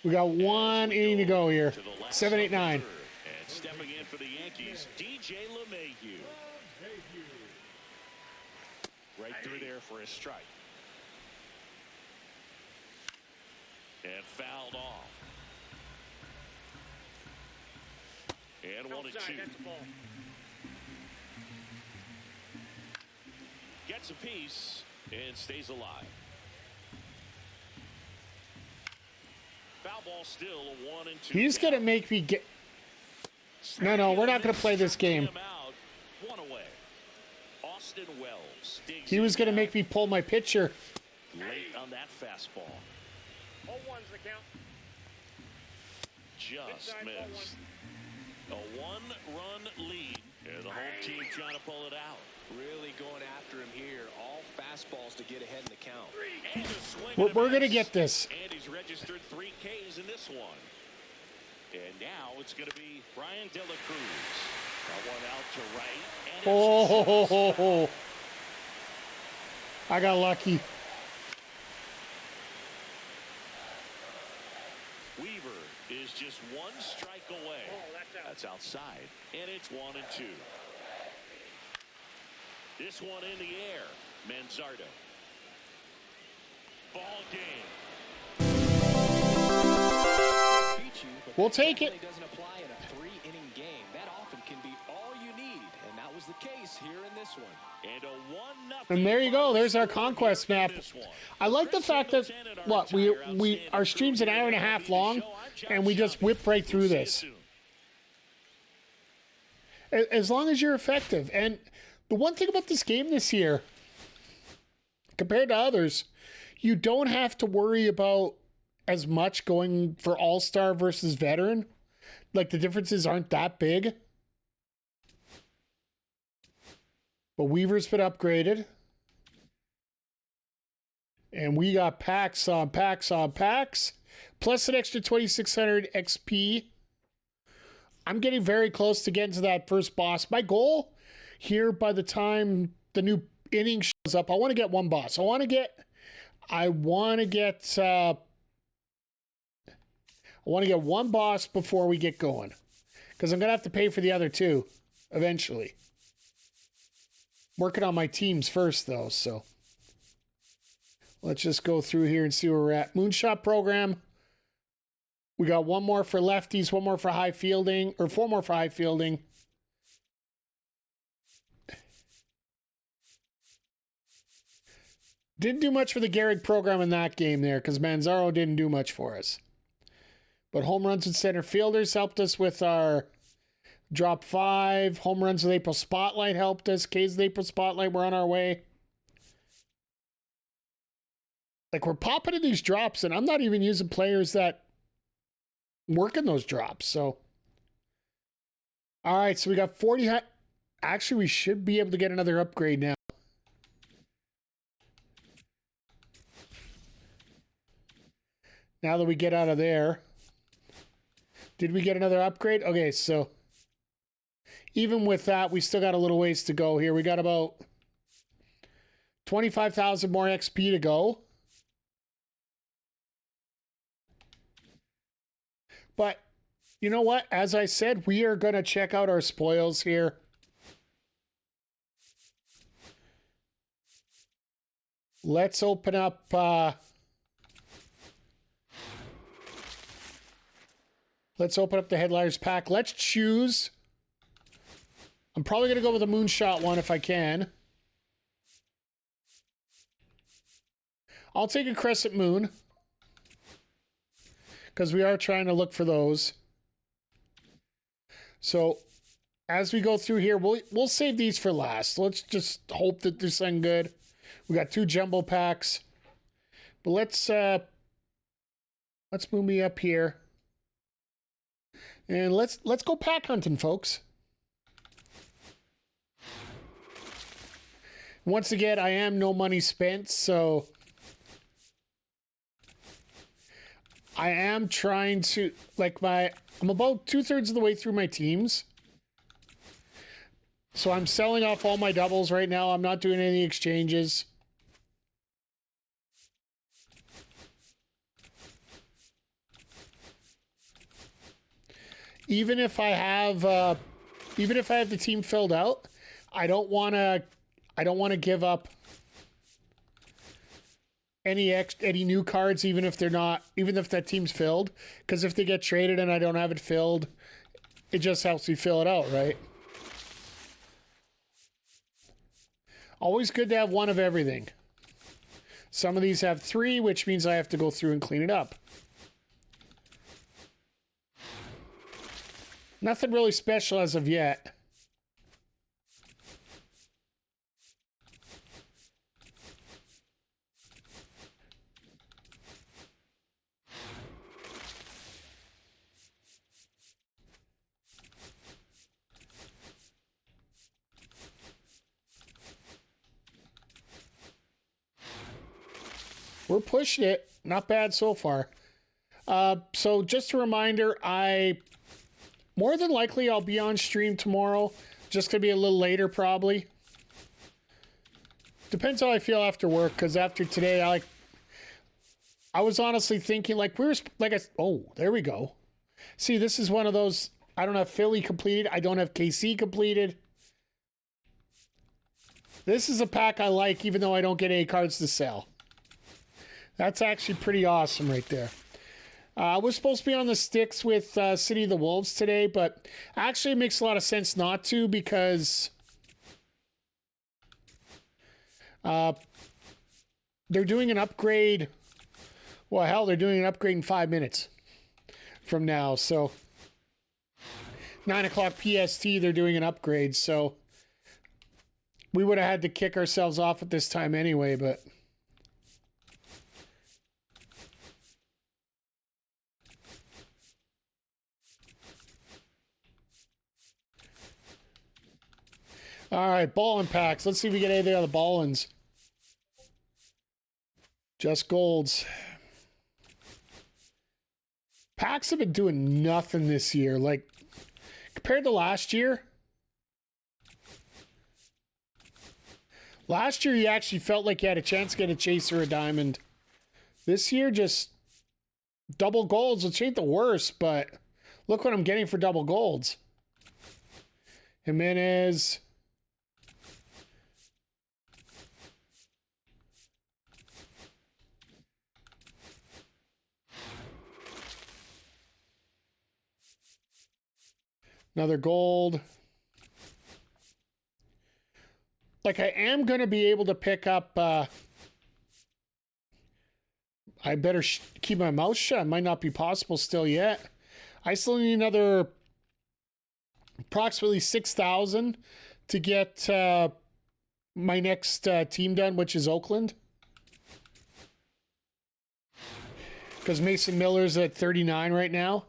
we got 1 inning to go here. To the left 7, 8, 9. third. And stepping in for the Yankees, DJ LeMahieu. Right through there for a strike. And fouled off. And 1-2. Outside, that's the ball. Gets a piece and stays alive. Foul ball still a 1-2. He's going to make me get... No, we're not going to play this game. Out, one away. Austin Wells digs He was in going to now. make me pull my pitcher. Late on that fastball. 0-1's the count. Just Inside, missed. A one-run lead. And the home team trying to pull it out. Really going after him here. All fastballs to get ahead in the count. And a swing We're and a going to miss. get this. And he's registered 3 Ks in this one. And now it's going to be Brian De La Cruz. That one out to right. And it's I got lucky. Weaver is just 1 strike away. Oh, that's out. That's outside. And it's 1-2. This one in the air. Manzardo. Ball game. We'll take it. Doesn't apply in a 3-inning game. That often can be all you need, and that was the case here in this one. And a 1-0. And there you go. There's our Conquest Map. I like the fact that, our stream's an hour and a half long, and we just whip right through this. As long as you're effective. And the one thing about this game this year, compared to others, you don't have to worry about as much going for all-star versus veteran. Like, the differences aren't that big. But Weaver's been upgraded. And we got packs on packs on packs. Plus an extra 2,600 XP. I'm getting very close to getting to that first boss. My goal here, by the time the new inning shows up, I want to get 1 boss. I want to get one boss before we get going. Because I'm going to have to pay for the other 2 eventually. Working on my teams first, though, so. Let's just go through here and see where we're at. Moonshot program. We got 1 more for lefties, 1 more for high fielding, or 4 more for high fielding. Didn't do much for the Gehrig program in that game there because Manzaro didn't do much for us. But home runs and center fielders helped us with our drop 5. Home runs with April Spotlight helped us. K's with April Spotlight, we're on our way. Like, we're popping in these drops, and I'm not even using players that work in those drops. So, all right, so we got 40. Actually, we should be able to get another upgrade now. Now that we get out of there. Did we get another upgrade? Okay, so even with that, we still got a little ways to go here. We got about 25,000 more XP to go. But you know what? As I said, we are going to check out our spoils here. Let's open up... let's open up the Headliners pack. Let's choose. I'm probably going to go with a Moonshot one if I can. I'll take a Crescent Moon. Because we are trying to look for those. So, as we go through here, we'll save these for last. Let's just hope that there's something good. We got 2 jumbo packs. But let's move me up here. And let's go pack hunting, folks. Once again, I am no money spent, so I am trying to, I'm about 2/3 of the way through my teams. So I'm selling off all my doubles right now. I'm not doing any exchanges. Even if I have the team filled out, I don't want to give up any new cards, even if that team's filled, because if they get traded and I don't have it filled, it just helps me fill it out, right? Always good to have 1 of everything. Some of these have 3, which means I have to go through and clean it up. Nothing really special as of yet. We're pushing it. Not bad so far. So just a reminder, more than likely I'll be on stream tomorrow. Just gonna be a little later probably. Depends how I feel after work, because after today I was honestly thinking oh, there we go. See, this is one of those, I don't have Philly completed, I don't have KC completed. This is a pack I like, even though I don't get any cards to sell. That's actually pretty awesome right there. I was supposed to be on the sticks with City of the Wolves today, but actually it makes a lot of sense not to, because they're doing an upgrade. Well, hell, they're doing an upgrade in 5 minutes from now. So 9 o'clock PST, they're doing an upgrade. So we would have had to kick ourselves off at this time anyway, but... All right, ballin' packs. Let's see if we get anything on the ballins. Just golds. Packs have been doing nothing this year. Like, compared to last year. Last year, you actually felt like you had a chance to get a chase or a diamond. This year, just double golds, which ain't the worst, but look what I'm getting for double golds. Jimenez... Another gold. Like, I am going to be able to pick up... I better keep my mouth shut. It might not be possible still yet. I still need another approximately 6,000 to get my next team done, which is Oakland. Because Mason Miller's at 39 right now.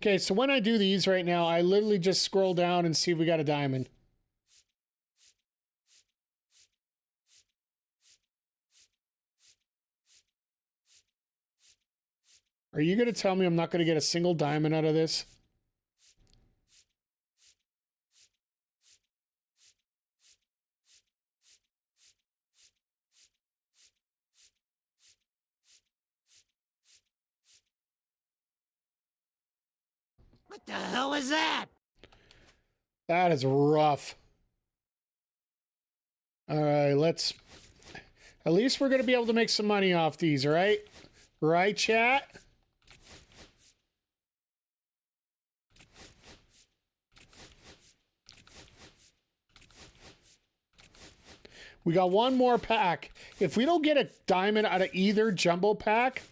Okay, so when I do these right now, I literally just scroll down and see if we got a diamond. Are you going to tell me I'm not going to get a single diamond out of this? What the hell was that? That is rough. All right, let's... At least we're going to be able to make some money off these, right? Right, chat? We got one more pack. If we don't get a diamond out of either jumbo pack...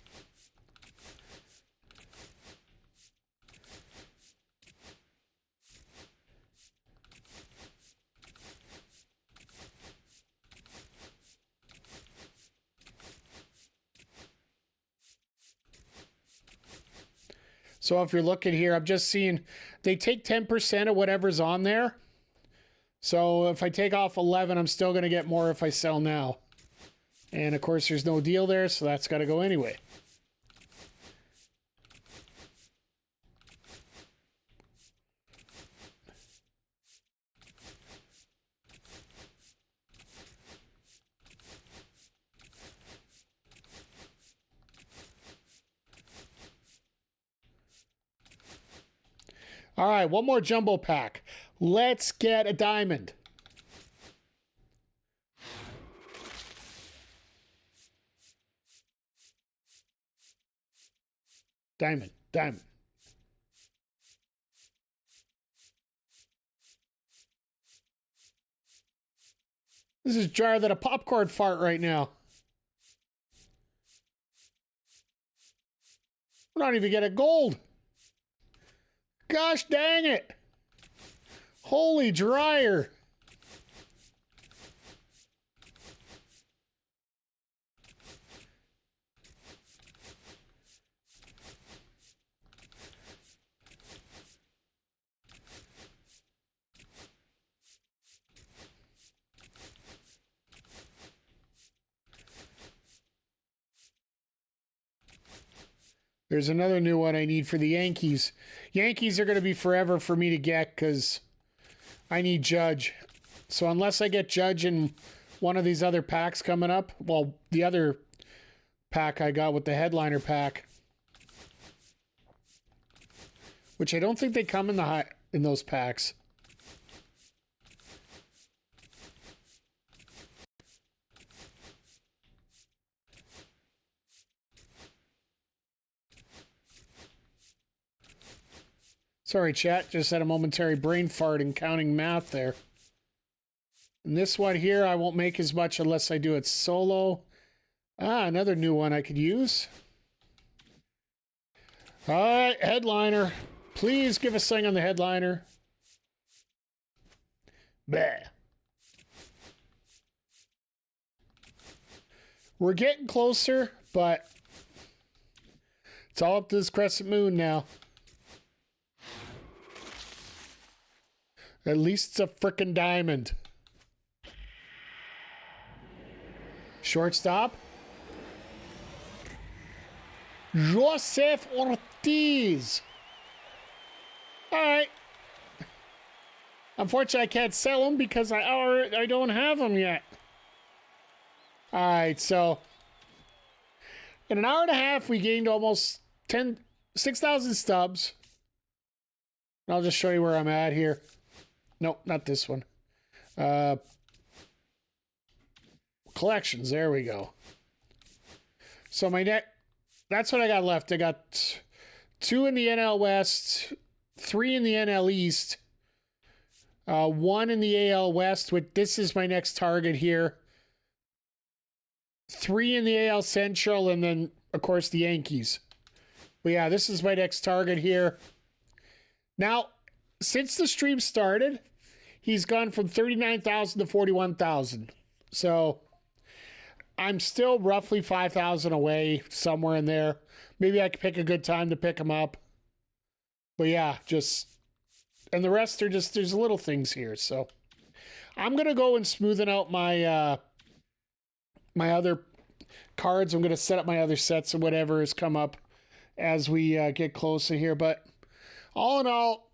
So if you're looking here, I'm just seeing they take 10% of whatever's on there. So if I take off 11, I'm still going to get more if I sell now. And of course, there's no deal there, so that's got to go anyway. All right, one more jumbo pack. Let's get a diamond. Diamond, diamond. This is jar that a popcorn fart right now. We're not even getting gold. Gosh dang it. Holy dryer. There's another new one I need for the Yankees. Yankees are going to be forever for me to get because I need Judge. So unless I get Judge in one of these other packs coming up, well, the other pack I got with the headliner pack, which I don't think they come in those packs. Sorry, chat. Just had a momentary brain fart and counting math there. And this one here, I won't make as much unless I do it solo. Ah, another new one I could use. All right, headliner. Please give a thing on the headliner. Bleh. We're getting closer, but it's all up to this crescent moon now. At least it's a frickin' diamond. Shortstop. Joseph Ortiz. All right. Unfortunately, I can't sell them because I don't have them yet. All right, so in an hour and a half, we gained almost 6,000 stubs. I'll just show you where I'm at here. Nope, not this one. Collections, there we go. So that's what I got left. I got 2 in the NL West, 3 in the NL East, 1 in the AL West, this is my next target here. 3 in the AL Central, and then, of course, the Yankees. But yeah, this is my next target here. Now, since the stream started, he's gone from 39,000 to 41,000. So I'm still roughly 5,000 away, somewhere in there. Maybe I could pick a good time to pick him up. But yeah, and the rest are just, there's little things here. So I'm going to go and smoothen out my, my other cards. I'm going to set up my other sets and whatever has come up as we get closer here. But all in all,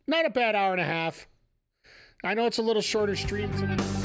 not a bad hour and a half. I know it's a little shorter stream tonight.